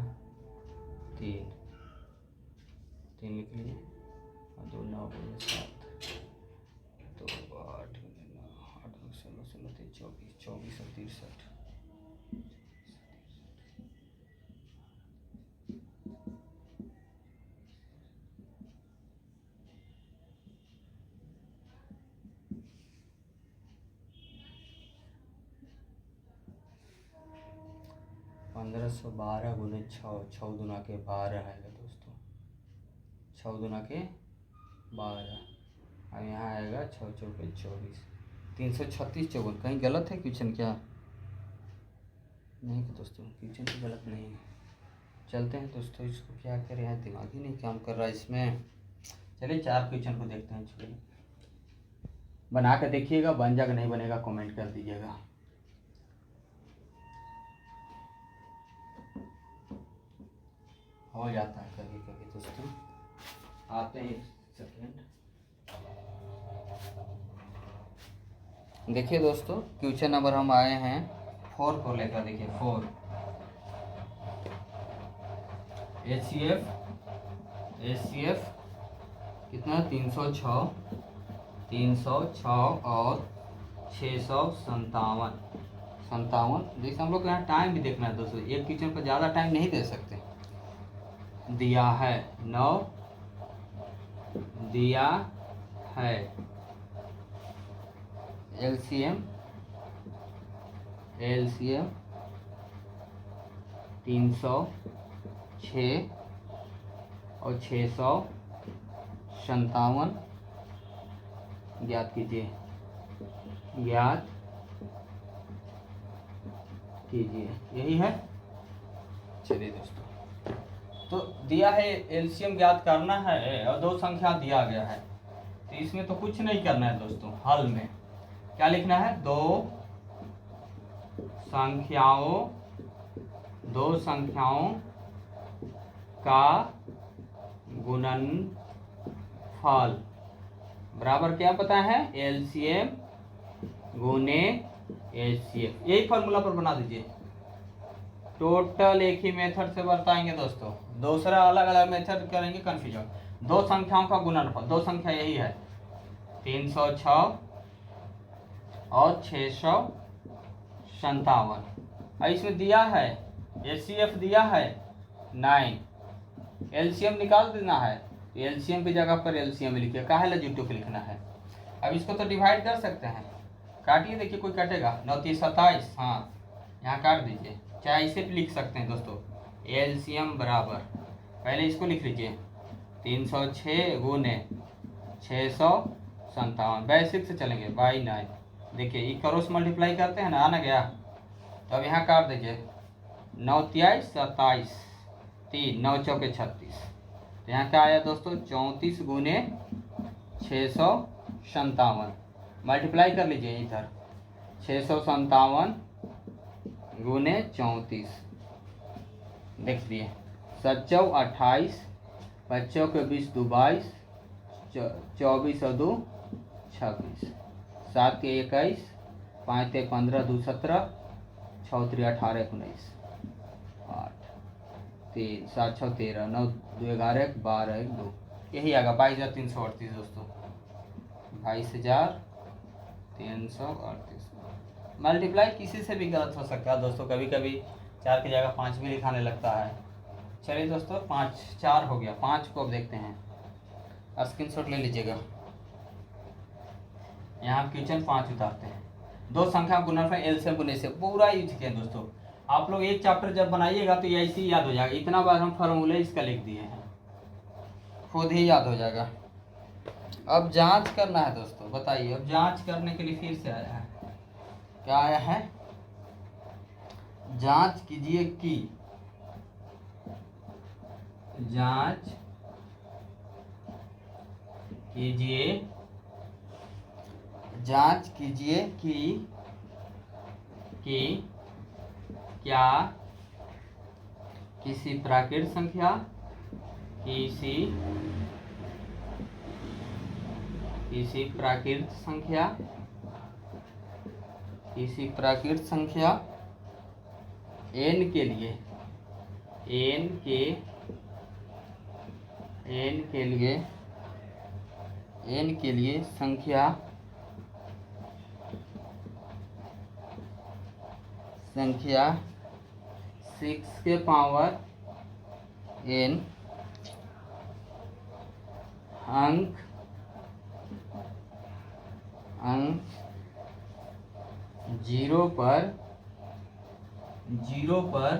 3 लिख लीजिए, और 2 9 गुने 7, तो 8 गुने 9 8 2 16 16 3 24 24 और 63। पंद्रह 12 गुने 6, 6 दूना के 12 आएगा दोस्तों, 6 दूना के 12, और यहाँ आएगा 6 चौके 24, 336 54। कहीं गलत है क्वेश्चन क्या? नहीं दोस्तों क्वेश्चन तो गलत नहीं है। चलते हैं दोस्तों, इसको क्या करें, है दिमाग ही नहीं काम कर रहा है इसमें। चलिए 4 क्वेश्चन को देखते हैं। चलिए बना कर देखिएगा, बन जाएगा नहीं बनेगा कमेंट कर दीजिएगा। हो जाता है कभी कभी दोस्तों, आते हैं 1 सेकेंड। देखिए दोस्तों क्वेश्चन नंबर हम आए हैं 4 को लेकर। देखिए 4 एचसीएफ कितना 306 और 657। जैसे हम लोग को यहाँ टाइम भी देखना है दोस्तों, एक क्वेश्चन पर ज़्यादा टाइम नहीं दे सकते। दिया है 9 दिया है, एलसीएम 306 और 657 ज्ञात कीजिए, यही है। चलिए दोस्तों, तो दिया है एलसीएम ज्ञात करना है और 2 संख्या दिया गया है, तो इसमें तो कुछ नहीं करना है दोस्तों। हल में क्या लिखना है, 2 संख्याओं का गुणनफल बराबर क्या पता है, एलसीएम गुने एचसीएफ। यही फॉर्मूला पर बना दीजिए। टोटल एक ही मेथड से बताएंगे दोस्तों, दूसरा अलग अलग मेथड करेंगे कंफ्यूजन। 2 संख्याओं का गुणनफल, 2 संख्या यही है 306 और 657, और इसमें दिया है एचसीएफ दिया है 9, एलसीएम निकाल देना है तो एलसीएम की जगह पर एलसीएम लिखिए, काहे ला जीरो को लिखना है। अब इसको तो डिवाइड कर सकते हैं, काटिए, देखिए कोई कटेगा, 9 3 27, हाँ यहाँ काट दीजिए। चाहे इसे भी लिख सकते हैं दोस्तों, एलसीएम बराबर, पहले इसको लिख लीजिए 306 गुने 657, बेसिक से चलेंगे बाई 9। देखिए ये क्रॉस मल्टीप्लाई करते हैं ना, आना गया, तो अब यहाँ काट दीजिए 9 3 27, 3 9 चौके 36, तो यहाँ क्या आया दोस्तों 34 गुने 657, मल्टीप्लाई कर लीजिए इधर 657 गुने 34, देख लिए 7 चौ 28, 5 के 20 2 22, 24 और 2 26, 7 के 21, 5 के 15 2 17, 6 3 18 19, 8 3 7 6 13, 9 2 11 12 1 2, यही आएगा 22,338 दोस्तों, 22,338। मल्टीप्लाई किसी से भी गलत हो सकता है दोस्तों, कभी कभी 4 की जगह 5 भी लिखाने लगता है। चलिए दोस्तों 5 4 हो गया, 5 को अब देखते हैं, स्क्रीनशॉट ले लीजिएगा। यहाँ क्वेश्चन 5 उतारते हैं, दो संख्या गुणनफल एलसीएम गुने से पूरा यूज किया दोस्तों। आप लोग एक चैप्टर जब बनाइएगा तो ये ऐसे ही याद हो जाएगा, इतना बार हम फार्मूले इसका लिख दिए हैं, खुद ही याद हो जाएगा। अब जांच करना है दोस्तों, बताइए, अब जांच करने के लिए फिर से आया है, क्या आया है, जांच कीजिए कि, जांच कीजिए, जांच कीजिए कि क्या किसी प्राकृत संख्या, किसी प्राकृत संख्या n के लिए संख्या 6 के पावर n अंक 0 पर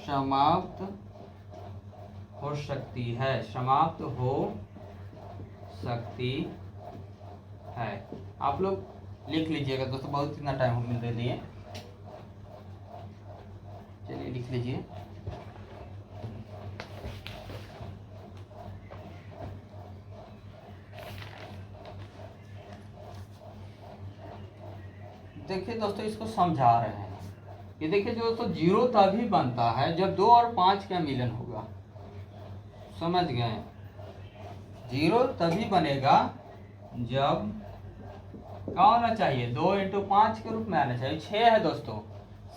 समाप्त हो सकती है, आप लोग लिख लीजिएगा दोस्तों, बहुत इतना टाइम हम मिल रही है, चलिए लिख लीजिए। देखिए दोस्तों इसको समझा रहे हैं, ये देखिए दोस्तों 0 तभी बनता है जब 2 और 5 का मिलन होगा, समझ गए, 0 तभी बनेगा जब क्या होना चाहिए, 2 × 5 के रूप में आना चाहिए। 6 है दोस्तों,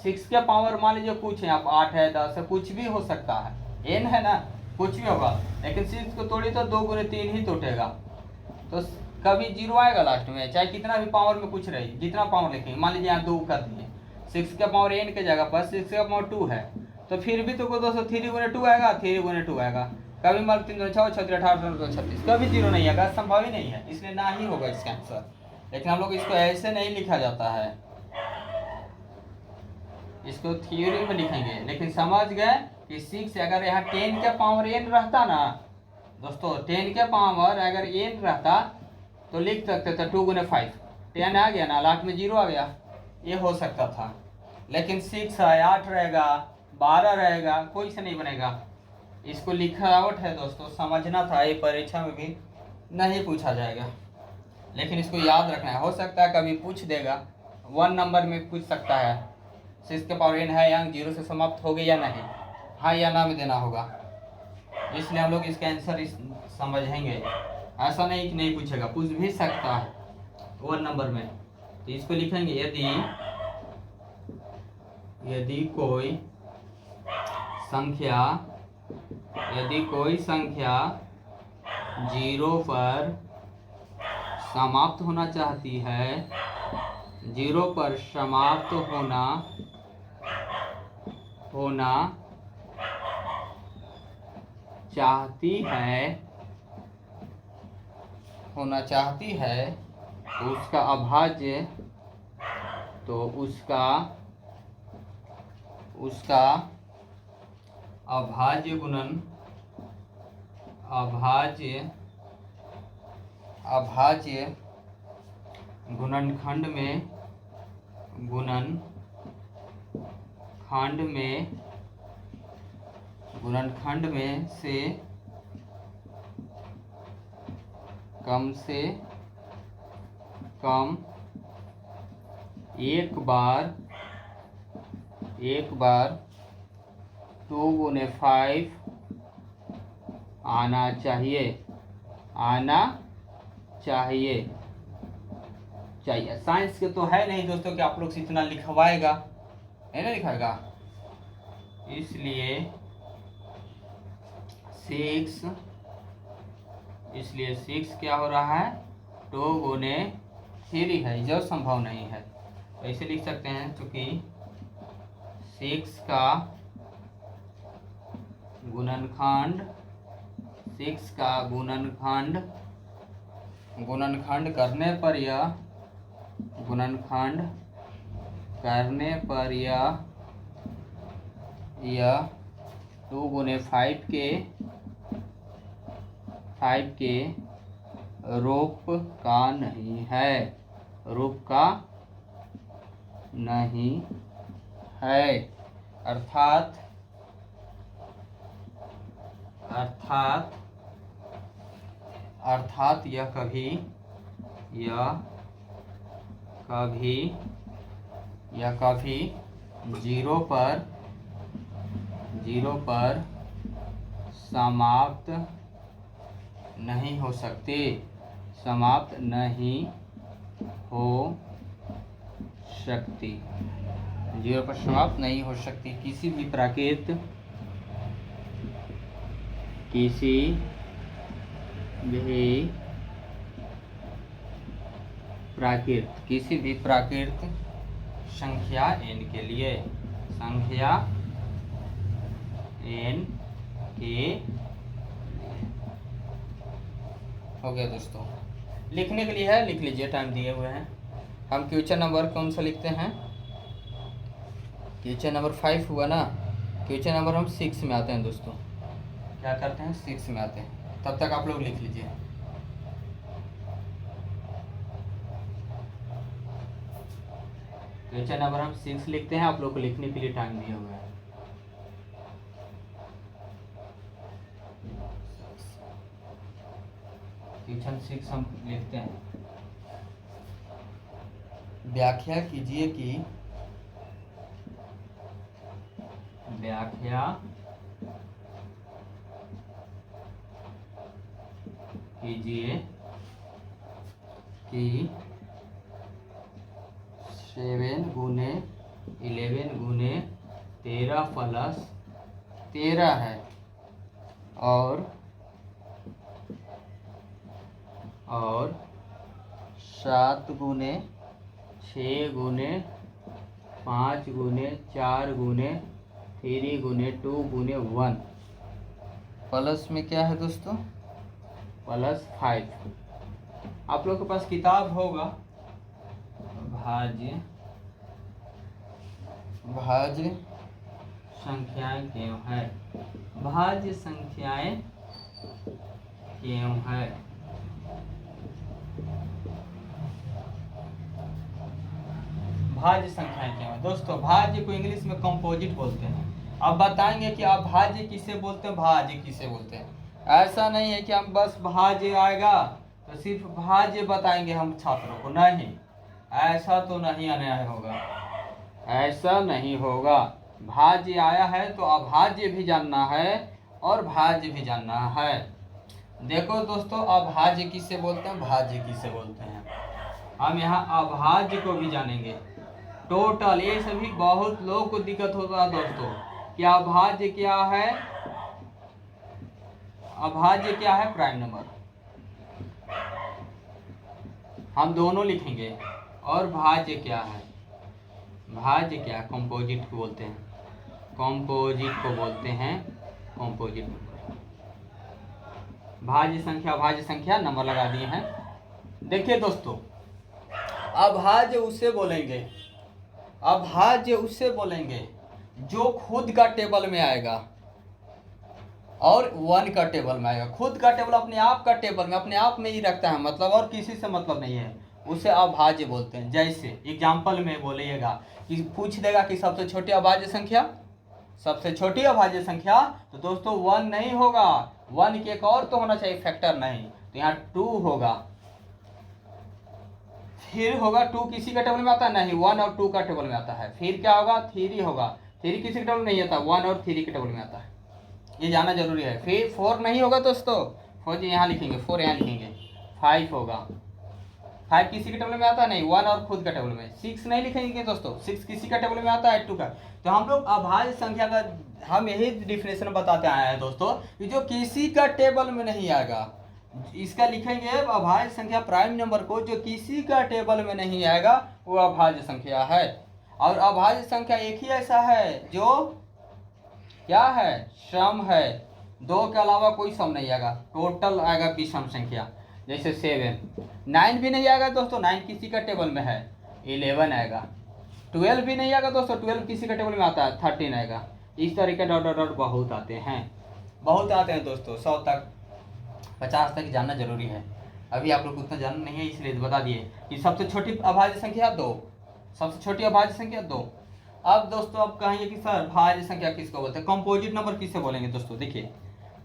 6 के पावर मान लीजिए कुछ है, आप 8 है 10 है, कुछ भी हो सकता है, n है ना, कुछ भी होगा, लेकिन 6 को तोड़ी तो 2 × 3 ही टूटेगा, तो कभी 0 आएगा लास्ट में, चाहे कितना भी पावर में कुछ रही, जितना पावर लिखेंगे, मान लीजिए यहाँ 2 कर दिए, 6 का पावर n के जगह पर 6 का पावर 2 है, तो फिर भी तो दोस्तों 3 × 2 आएगा, 3 × 2 आएगा, कभी मान 3 6 6 18 36, कभी 0 नहीं आएगा, संभव ही नहीं है, इसलिए ना ही होगा इसका आंसर। लेकिन हम लोग इसको ऐसे नहीं लिखा जाता है, इसको थ्योरी में लिखेंगे, लेकिन समझ गए कि 6 अगर यहाँ 10 का पावर n रहता ना दोस्तों, 10 का पावर अगर n रहता तो लिख सकते थे 2 × 5, 10 आ गया ना, लास्ट में 0 आ गया, ये हो सकता था, लेकिन 6 है, 8 रहेगा, 12 रहेगा, कोई से नहीं बनेगा, इसको लिखावट है दोस्तों, समझना था, ये परीक्षा में भी नहीं पूछा जाएगा, लेकिन इसको याद रखना है, हो सकता है कभी पूछ देगा, 1 नंबर में पूछ सकता है 6 के पावर n है या 0 से समाप्त हो गई या नहीं, हाँ या ना में देना होगा, इसलिए हम लोग इसका आंसर समझेंगे, ऐसा नहीं कि नहीं पूछेगा, पूछ भी सकता है 1 नंबर में। तो इसको लिखेंगे, यदि कोई संख्या 0 पर समाप्त होना चाहती है, 0 पर समाप्त होना चाहती है होना चाहती है तो उसका अभाज्य अभाज्य गुणनखंड में से कम एक बार 2 × 5 आना चाहिए। साइंस के तो है नहीं दोस्तों कि आप लोग से इतना लिखवाएगा, है ना, लिखाएगा। इसलिए 6 क्या हो रहा है, 2 × 3 है, जो संभव नहीं है। ऐसे लिख सकते हैं क्योंकि 6 का गुणनखंड करने पर यह 2 × 5 के रूप का नहीं है। अर्थात यह कभी 0 पर समाप्त नहीं हो सकती। 0 पर समाप्त नहीं हो सकती। किसी भी प्राकृत संख्या n के लिए हो गया दोस्तों। लिखने के लिए है, लिख लीजिए, टाइम दिए हुए हैं। हम क्वेश्चन नंबर कौन सा लिखते हैं, क्वेश्चन नंबर 5 हुआ ना। क्वेश्चन नंबर हम 6 में आते हैं दोस्तों। क्या करते हैं, 6 में आते हैं। तब तक आप लोग लिख लीजिए। क्वेश्चन नंबर हम 6 लिखते हैं, आप लोग को लिखने के लिए टाइम दिया हुआ है। क्वेश्चन 6 हम लिखते हैं। व्याख्या कीजिए कि 7 × 11 × 13 + 13 है और 7 × 6 × 5 × 4 × 3 × 2 × 1 प्लस में क्या है दोस्तों, +5। आप लोग के पास किताब होगा, भाज्य संख्याएं क्यों है, भाज्य संख्याएं क्यों है। भाज्य संख्याएं क्या है दोस्तों, भाज्य को इंग्लिश में कंपोजिट बोलते हैं। अब बताएंगे कि आप भाज्य किसे बोलते हैं, भाज्य किसे बोलते हैं। ऐसा नहीं है कि हम बस भाज्य आएगा तो सिर्फ भाज्य बताएंगे हम छात्रों को, नहीं, ऐसा तो नहीं अन्याय होगा, ऐसा नहीं होगा। भाज्य आया है तो अभाज्य भी जानना है और भाज्य भी जानना है। देखो दोस्तों, अभाज्य किसे बोलते हैं, भाज्य किसे बोलते हैं। हम यहाँ अभाज्य को भी जानेंगे। टोटल ये सभी बहुत लोगों को दिक्कत होता है दोस्तों कि अभाज्य क्या है, अभाज्य क्या है, प्राइम नंबर। हम दोनों लिखेंगे। और भाज्य क्या है, भाज्य क्या है, कंपोजिट को बोलते हैं, कंपोजिट को बोलते हैं, कंपोजिट नंबर। भाज्य संख्या नंबर लगा दिए हैं। देखिए दोस्तों, अभाज्य उससे बोलेंगे जो खुद का टेबल में आएगा और 1 का टेबल में आएगा। खुद का टेबल अपने आप का टेबल में अपने आप में ही रखता है, मतलब और किसी से मतलब नहीं है, उसे अभाज्य बोलते हैं। जैसे एग्जाम्पल में बोलिएगा कि पूछ देगा कि सबसे छोटी अभाज्य संख्या, तो दोस्तों 1 नहीं होगा, 1 के एक और तो होना चाहिए फैक्टर, नहीं तो यहाँ 2 होगा। फिर होगा 2 किसी का टेबल में आता है नहीं, 1 और 2 का टेबल में आता है। फिर क्या होगा, 3 होगा, 3 किसी के टेबल में नहीं आता, 1 और 3 के टेबल में आता है, ये जाना जरूरी है। फिर 4 नहीं होगा दोस्तों, 4 यहाँ लिखेंगे, 4 यहाँ लिखेंगे। 5 होगा, 5 किसी के टेबल में आता है नहीं, 1 और खुद का टेबल में। 6 नहीं लिखेंगे दोस्तों, 6 किसी का टेबल में आता है, 2 का। तो हम लोग अभाज्य संख्या का हम यही डिफिनेशन बताते आए हैं दोस्तों कि जो किसी का टेबल में नहीं आएगा, इसका लिखेंगे अभाज्य संख्या प्राइम नंबर को, जो किसी का टेबल में नहीं आएगा वो अभाज्य संख्या है। और अभाज्य संख्या एक ही ऐसा है जो क्या है, सम है, 2 के अलावा कोई सम नहीं आएगा, टोटल आएगा विषम संख्या। जैसे 7, 9 भी नहीं आएगा दोस्तों, 9 किसी का टेबल में है, 11 आएगा। 12 भी नहीं आएगा दोस्तों, 12 किसी का टेबल में आता है, 13 आएगा। इस तरीके डॉट डॉट डॉट बहुत आते हैं दोस्तों, 100 तक 50 तक जानना जरूरी है। अभी आप लोग उतना जानना नहीं है, इसलिए बता दिए कि सबसे छोटी अभाज्य संख्या 2, सबसे छोटी अभाज्य संख्या 2। अब दोस्तों आप कहेंगे कि सर भाज्य संख्या किसको बोलते हैं, कंपोजिट नंबर किसे बोलेंगे दोस्तों। देखिए,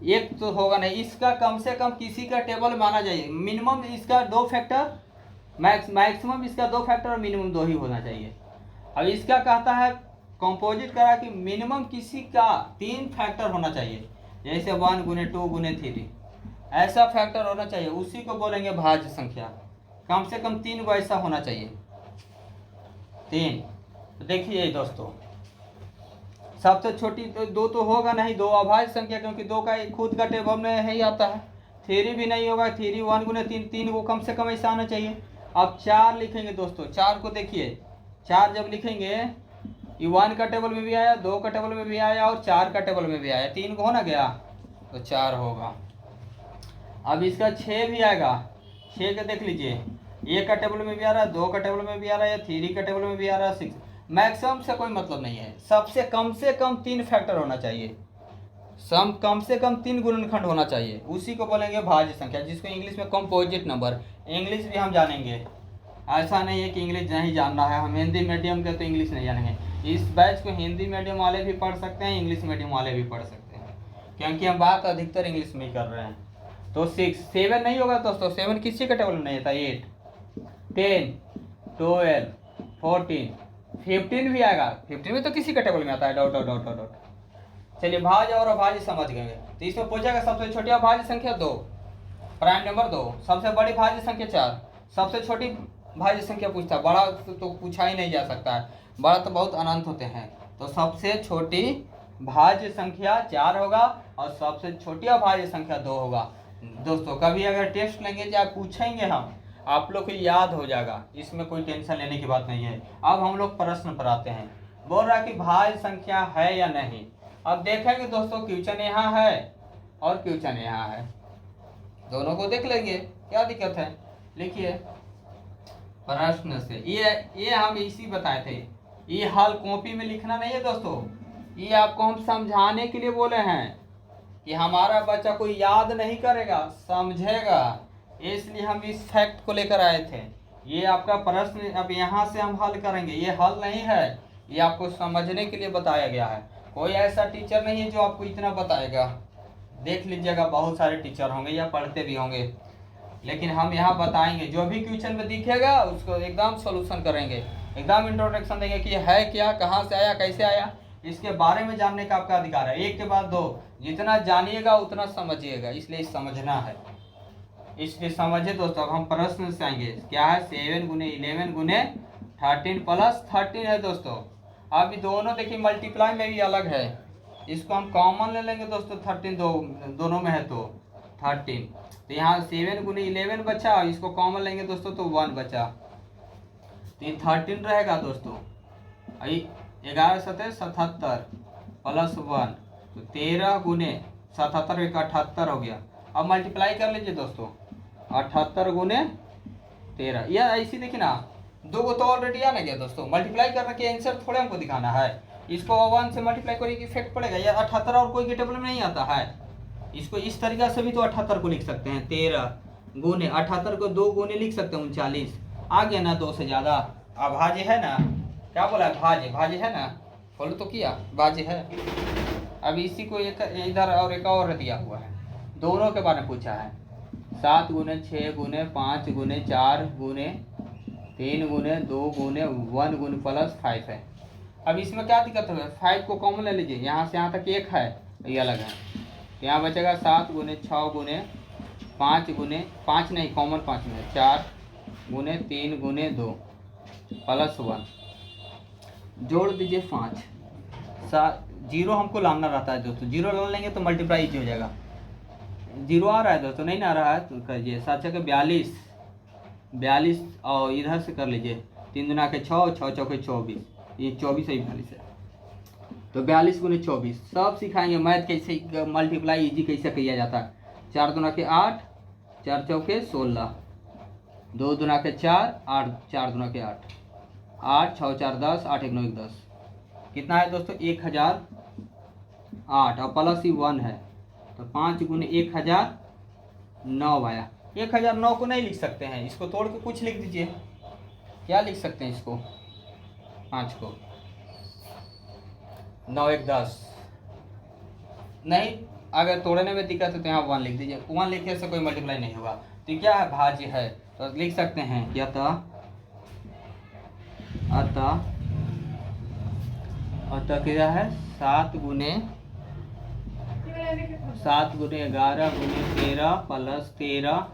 एक तो होगा नहीं, इसका कम से कम किसी का टेबल माना जाइए, मिनिमम इसका 2 फैक्टर, मैक्सिमम इसका 2 फैक्टर और मिनिमम 2 ही होना चाहिए। अब इसका कहता है कंपोजिट करा कि मिनिमम किसी का 3 फैक्टर होना चाहिए, जैसे 1 गुने 2 गुने 3, ऐसा फैक्टर होना चाहिए, उसी को बोलेंगे भाज्य संख्या। कम से कम 3 को ऐसा होना चाहिए, 3। तो देखिए दोस्तों, सबसे छोटी तो 2 तो होगा नहीं, 2 अभाज्य संख्या, क्योंकि 2 का खुद का टेबल में ही आता है। 3 भी नहीं होगा, 3 1 गुने 3, 3 को कम से कम ऐसा आना चाहिए। अब 4 लिखेंगे दोस्तों, 4 को देखिए, 4 जब लिखेंगे ये 1 का टेबल में भी आया, 2 का टेबल में भी आया और 4 का टेबल में भी आया, 3 को होना गया तो 4 होगा। अब इसका 6 भी आएगा, 6 का देख लीजिए, 1 का टेबल में भी आ रहा है, 2 का टेबल में भी आ रहा है, या 3 का टेबल में भी आ रहा है, 6। मैक्सिमम से कोई मतलब नहीं है, सबसे कम से कम 3 फैक्टर होना चाहिए, कम से कम 3 गुणनखंड होना चाहिए, उसी को बोलेंगे भाज्य संख्या, जिसको इंग्लिश में कंपोजिट नंबर। इंग्लिश भी हम जानेंगे, ऐसा नहीं है कि इंग्लिश नहीं जानना है, हम हिंदी मीडियम के तो इंग्लिश नहीं जानेंगे। इस बैच को हिंदी मीडियम वाले भी पढ़ सकते हैं, इंग्लिश मीडियम वाले भी पढ़ सकते हैं, क्योंकि हम बात अधिकतर इंग्लिश में ही कर रहे हैं। तो 6, 7 नहीं होगा दोस्तों, 7 किसी का टेबल में नहीं आता, 8, 10, 12, 14, 15 भी आएगा, 15 में तो किसी का टेबल में आता है, डॉट डॉट डॉट डॉट। चलिए, भाज्य और अभाज्य समझ गए। तो इसमें पूछेगा सबसे छोटी अभाज्य संख्या 2, प्राइम नंबर 2, सबसे बड़ी भाज्य संख्या 4, सबसे छोटी भाज्य संख्या पूछता है, बड़ा तो पूछा ही नहीं जा सकता है, बड़ा तो बहुत अनंत होते हैं। तो सबसे छोटी भाज्य संख्या 4 होगा और सबसे छोटी अभाज्य संख्या 2 होगा। दोस्तों कभी अगर टेस्ट लेंगे या पूछेंगे हम, आप लोग को याद हो जाएगा, इसमें कोई टेंशन लेने की बात नहीं है। अब हम लोग प्रश्न पर आते हैं, बोल रहा है कि भाज्य संख्या है या नहीं। अब देखेंगे दोस्तों, क्वेश्चन यहाँ है और क्वेश्चन यहाँ है, दोनों को देख लेंगे, क्या दिक्कत है। लिखिए प्रश्न से, ये हम इसी बताए थे, ये हल कॉपी में लिखना नहीं है दोस्तों, ये आपको हम समझाने के लिए बोले हैं कि हमारा बच्चा कोई याद नहीं करेगा, समझेगा, इसलिए हम इस फैक्ट को लेकर आए थे। ये आपका प्रश्न अब यहाँ से हम हल करेंगे, ये हल नहीं है, ये आपको समझने के लिए बताया गया है। कोई ऐसा टीचर नहीं है जो आपको इतना बताएगा, देख लीजिएगा बहुत सारे टीचर होंगे या पढ़ते भी होंगे, लेकिन हम यहाँ बताएंगे, जो भी क्वेश्चन में दिखेगा उसको एकदम सॉल्यूशन करेंगे, एकदम इंट्रोडक्शन देंगे कि है क्या, कहाँ से आया, कैसे आया, इसके बारे में जानने का आपका अधिकार है। एक के बाद दो, जितना जानिएगा उतना समझिएगा, इसलिए समझना है, इसलिए समझिए दोस्तों। अब हम प्रश्न से आएंगे, क्या है 7 गुने 11 गुने 13 प्लस 13 है दोस्तों। अभी दोनों देखिए मल्टीप्लाई में भी अलग है, इसको हम कॉमन ले लेंगे दोस्तों, 13 दोनों में है तो 13, तो यहाँ 7 गुने 11 बचा, इसको कॉमन लेंगे दोस्तों तो 1 बचा, तो ये 13 रहेगा दोस्तों। 11 7 77 प्लस 1, तो 13 गुने 77 एक 78 हो गया, अब मल्टीप्लाई कर लीजिए दोस्तों, 78 गुने 13। या ऐसी देखिए ना, 2 को तो ऑलरेडी आना गया दोस्तों, मल्टीप्लाई करने के आंसर थोड़े हमको दिखाना है। इसको 1 से मल्टीप्लाई करिए कि इफेक्ट पड़ेगा। या 78 और कोई गेटेबल में नहीं आता है, इसको इस तरीका से भी तो 78 को लिख सकते हैं। 13 गुने 78 को 2 गुने लिख सकते हैं 39। आ गया ना 2 से ज़्यादा। अभाज्य है ना, क्या बोला है, भाज्य, भाज्य है ना, फॉलो तो किया, भाज्य है। अब इसी को एक इधर और एक और दिया हुआ है, दोनों के बारे में पूछा है। 7 गुने 6 गुने 5 गुने 4 गुने 3 गुने 2 गुने 1 गुने प्लस 5 है। अब इसमें क्या दिक्कत है, 5 को कॉमन ले लीजिए, यहाँ से यहाँ तक 1 है, ये अलग है। यहाँ बचेगा 7 गुने 6 गुने 5 गुने 5 नहीं, कॉमन 5 में 4 गुने 3 गुने 2 प्लस 1, जोड़ दीजिए 5। 0 हमको लाना रहता है दोस्तों, 0 ला लेंगे तो मल्टीप्लाई इजी हो जाएगा। 0 आ रहा है दोस्तों, नहीं ना आ रहा है तो करिए 7 के 42, 42 और इधर से कर लीजिए 3 दुना के 6, 6 चौके 24, ये 24 है 42 है, तो 42 गुने 24। सब सिखाएंगे मैथ कैसे मल्टीप्लाई इजी कैसे किया जाता है। 4 दुना के 8, 4 चौके 16, 2 दुना के 4, 8, 4 दुना के 8, 8 6 4 10, 8 1 9 1 10, कितना है दोस्तों 1008 और प्लस ही 1 है, तो 5 गुने 1009 आया। 1009 को नहीं लिख सकते हैं, इसको तोड़ के कुछ लिख दीजिए। क्या लिख सकते हैं इसको, 5 को 9 1 10 नहीं, अगर तोड़ने में दिक्कत है तो यहाँ 1 लिख दीजिए। 1 लिखने से कोई मल्टीप्लाई नहीं होगा, तो क्या है, भाज्य है, तो लिख सकते हैं कि अतः क्या है 7 गुने 11 गुने 13 प्लस 13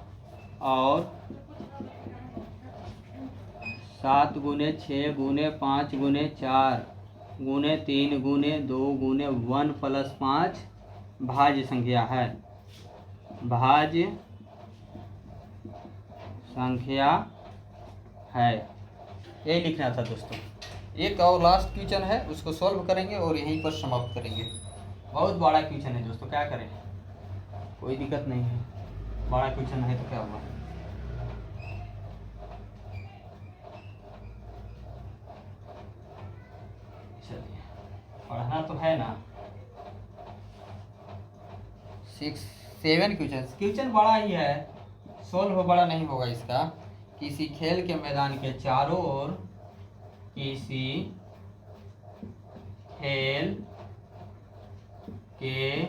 और 7 गुने 6 गुने 5 गुने 4 गुने 3 गुने 2 गुने 1 प्लस 5 भाज्य संख्या है, भाज्य संख्या है। यही लिखना था दोस्तों। एक और लास्ट क्वेश्चन है, उसको सॉल्व करेंगे और यहीं पर समाप्त करेंगे। बहुत बड़ा क्वेश्चन है दोस्तों, क्या करें, कोई दिक्कत नहीं है, बड़ा क्वेश्चन है तो क्या हुआ। चलिए, पढ़ना तो है ना। 6 7 क्वेश्चन बड़ा ही है, सोल्व बड़ा नहीं होगा इसका। किसी खेल के मैदान के चारों ओर, किसी खेल के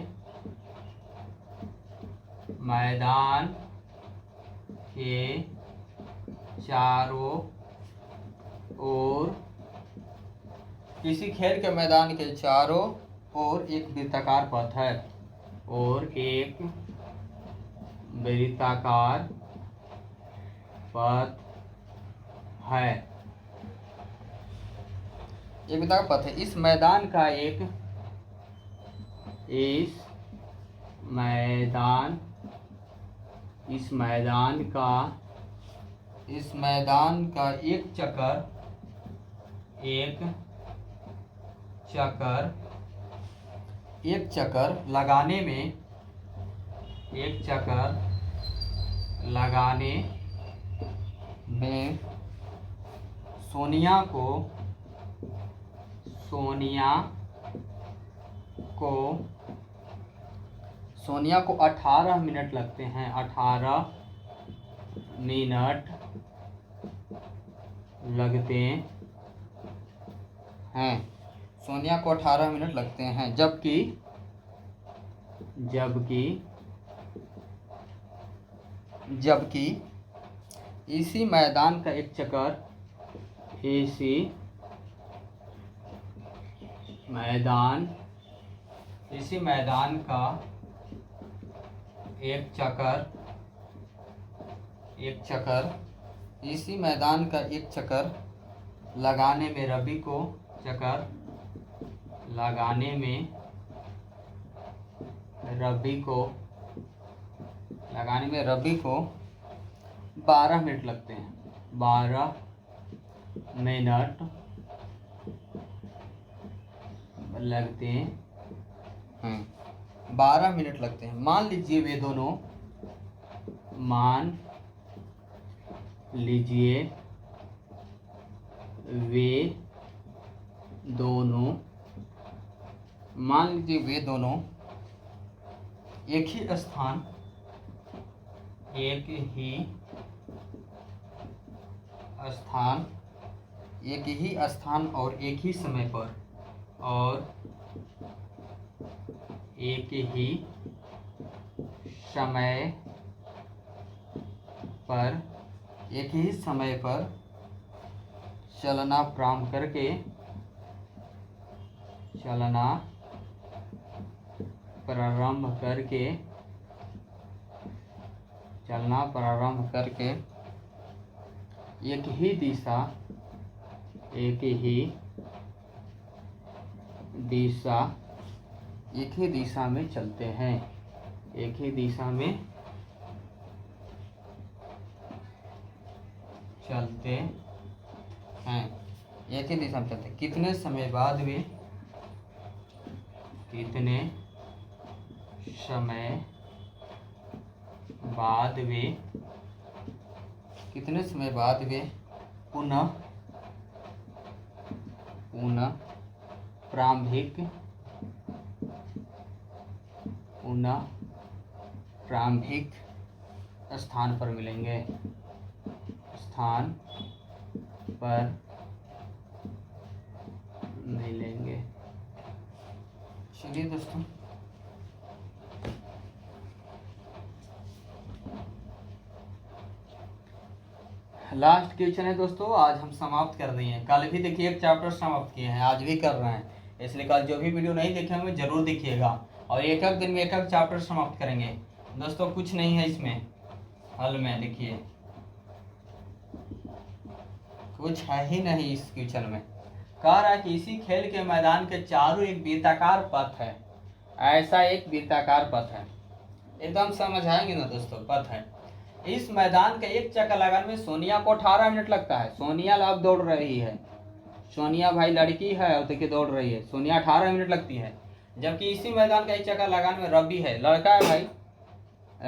मैदान के चारों ओर, किसी खेल के मैदान के चारों ओर एक वृत्ताकार पथ है, और एक वृत्ताकार पथ है, एक वृत्ताकार पथ है। इस मैदान का एक चक्कर लगाने में सोनिया को 18 मिनट लगते हैं, 18 मिनट लगते हैं, सोनिया को 18 मिनट लगते हैं, जबकि इसी मैदान का एक चक्कर लगाने में रवि को 12 मिनट लगते हैं, 12 मिनट लगते हैं, 12 मिनट लगते हैं। मान लीजिए वे दोनों मान लीजिए वे दोनों एक ही स्थान और एक ही समय पर चलना प्रारंभ करके एक ही दिशा में चलते हैं। एक ही दिशा में चलते कितने समय बाद वे पुनः प्रारंभिक स्थान पर मिलेंगे। चलिए दोस्तों, लास्ट क्वेश्चन है दोस्तों, आज हम समाप्त कर दिए हैं। कल भी देखिए एक चैप्टर समाप्त किए हैं, आज भी कर रहे हैं, इसलिए कल जो भी वीडियो नहीं देखे होंगे जरूर देखिएगा और एक एक दिन में एक एक चैप्टर समाप्त करेंगे दोस्तों। कुछ नहीं है इसमें हल में, देखिए कुछ है ही नहीं इस क्वेश्चन में। कह रहा है कि इसी खेल के मैदान के चारों एक वृत्ताकार पथ है। ऐसा एक वृत्ताकार पथ है, एकदम समझ आएंगे ना दोस्तों। पथ है, इस मैदान के एक चक्कर लगाने में सोनिया को 18 मिनट लगता है। सोनिया अब दौड़ रही है, सोनिया भाई लड़की है और देखिए दौड़ रही है, सोनिया 18 मिनट लगती है। जबकि इसी मैदान का एक चक्कर लगाने में रवि है, लड़का है भाई,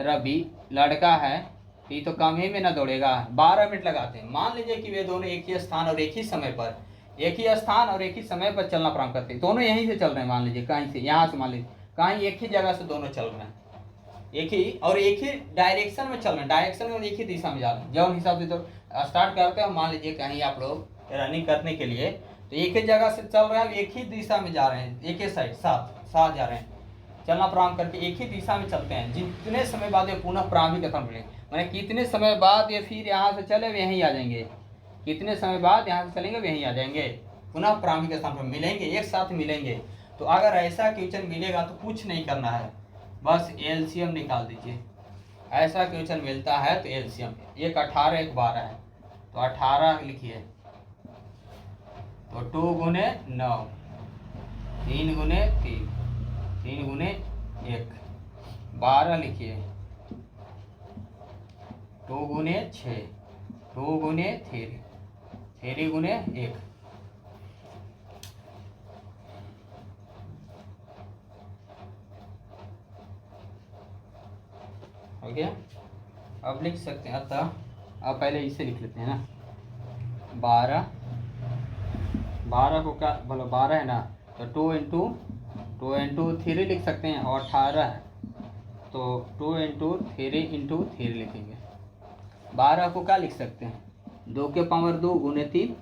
रवि लड़का है, ये तो कम ही में ना दौड़ेगा, 12 मिनट लगाते हैं। मान लीजिए कि वे दोनों एक ही स्थान और एक ही समय पर चलना प्रारंभ करते हैं। दोनों यहीं से चल रहे हैं, मान लीजिए कहीं से, यहाँ से मान लीजिए कहीं एक ही जगह से दोनों चल रहे हैं, एक ही डायरेक्शन में चल रहे हैं, डायरेक्शन में एक ही दिशा में जा रहे हैं। जब हिसाब से तो स्टार्ट करते हैं, मान लीजिए कहीं आप लोग रनिंग करने के लिए, तो एक ही जगह से चल रहे हैं, एक ही दिशा में जा रहे हैं, एक ही साइड साथ जा रहे हैं, चलना प्रारंभ करके एक ही दिशा में चलते हैं। जितने समय बाद ये पुनः प्रारंभिक स्थान मिलेंगे, मैंने कितने समय बाद ये फिर यहाँ से चले वे यहीं आ जाएंगे, कितने समय बाद यहाँ से चलेंगे वे यहीं आ जाएंगे, पुनः प्रारंभिक स्थान पर मिलेंगे, एक साथ मिलेंगे। तो अगर ऐसा क्वेश्चन मिलेगा तो कुछ नहीं करना है, बस एलसीएम निकाल दीजिए। ऐसा क्वेश्चन मिलता है तो एलसीएम, एक 18 एक 12 है, तो 18 लिखिए, तो 2 गुने 9, 3 गुने 3, 3 गुने 1, 12 लिखिए, 2 गुने 6, 2 गुने 3, 3 गुने 1, हो गया। अब लिख सकते हैं, अतः अब पहले इसे लिख लेते हैं ना, 12 को क्या बोलो, 12 है ना, तो 2 इंटू 3 लिख सकते हैं, और 18 है तो 2 इंटू 3 लिखेंगे। 12 को क्या लिख सकते हैं, 2 के पावर 2 गुने 3,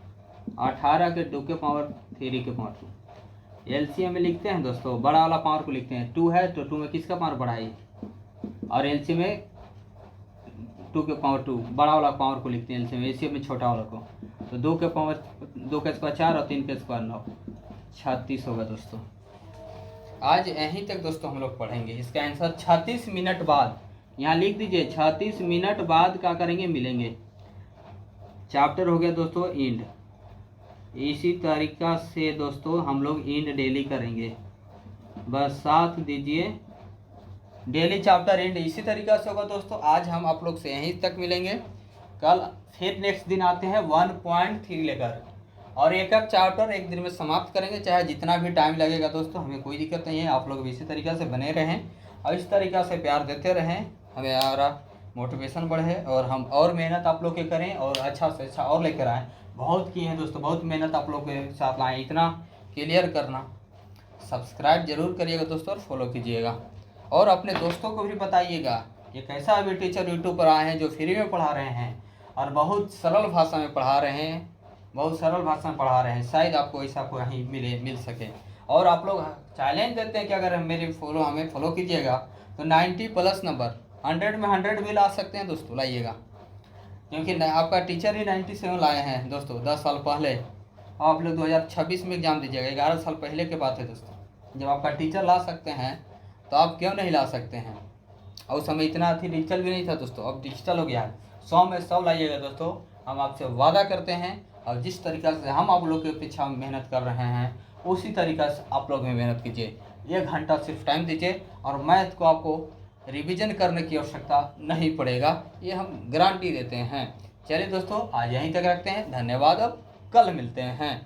18 के 2 के पावर 3 के पावर 2। एलसीएम में लिखते हैं दोस्तों, बड़ा वाला पावर को लिखते हैं, 2 है तो 2 में किसका पावर बढ़ा है, और एलसीएम में 2 के पावर 2 बड़ा वाला पावर को लिखते हैं एलसीएम में छोटा वाला को, तो 2 के पावर 2 का स्क्वायर 4 और 3 के स्क्वायर 9, 36 होगा दोस्तों। आज यहीं तक दोस्तों हम लोग पढ़ेंगे। इसका आंसर 36 मिनट बाद, यहाँ लिख दीजिए, 36 मिनट बाद क्या करेंगे, मिलेंगे। चैप्टर हो गया दोस्तों इंड। इसी तरीका से दोस्तों हम लोग इंड डेली करेंगे, बस साथ दीजिए, डेली चैप्टर इंड इसी तरीका से होगा दोस्तों। आज हम आप लोग से यहीं तक मिलेंगे, कल फिर नेक्स्ट दिन आते हैं 1.3 लेकर, और एक एक चैप्टर एक दिन में समाप्त करेंगे, चाहे जितना भी टाइम लगेगा दोस्तों, हमें कोई दिक्कत नहीं है। आप लोग भी इसी तरीक़ा से बने रहें और इस तरीक़ा से प्यार देते रहें, हमारा मोटिवेशन बढ़े और हम और मेहनत आप लोग के करें और अच्छा से अच्छा और लेकर आएँ। बहुत किए हैं दोस्तों, बहुत मेहनत आप लोग के साथ लाएँ, इतना क्लियर करना। सब्सक्राइब जरूर करिएगा दोस्तों और फॉलो कीजिएगा और अपने दोस्तों को भी बताइएगा कि कैसा अभी टीचर यूट्यूब पर आए हैं जो फ्री में पढ़ा रहे हैं और बहुत सरल भाषा में पढ़ा रहे हैं, बहुत सरल भाषा में पढ़ा रहे हैं। शायद आपको ऐसा कोई मिल सके। और आप लोग चैलेंज देते हैं कि अगर हमें फॉलो कीजिएगा तो 90+ नंबर, 100 में 100 भी ला सकते हैं दोस्तों, लाइएगा। क्योंकि आपका टीचर ही 97 लाए हैं दोस्तों 10 साल पहले। आप लोग 2026 में एग्ज़ाम दीजिएगा, 11 साल पहले की बात है दोस्तों। जब आपका टीचर ला सकते हैं तो आप क्यों नहीं ला सकते हैं। और उस समय इतना डिजिटल भी नहीं था दोस्तों, अब डिजिटल हो गया है। 100 में 100 लाइएगा दोस्तों, हम आपसे वादा करते हैं। और जिस तरीक़ा से हम आप लोग के पीछे मेहनत कर रहे हैं उसी तरीक़ा से आप लोग भी मेहनत कीजिए। 1 घंटा सिर्फ टाइम दीजिए और मैथ को आपको रिवीजन करने की आवश्यकता नहीं पड़ेगा, ये हम गारंटी देते हैं। चलिए दोस्तों, आज यहीं तक रखते हैं। धन्यवाद, अब कल मिलते हैं।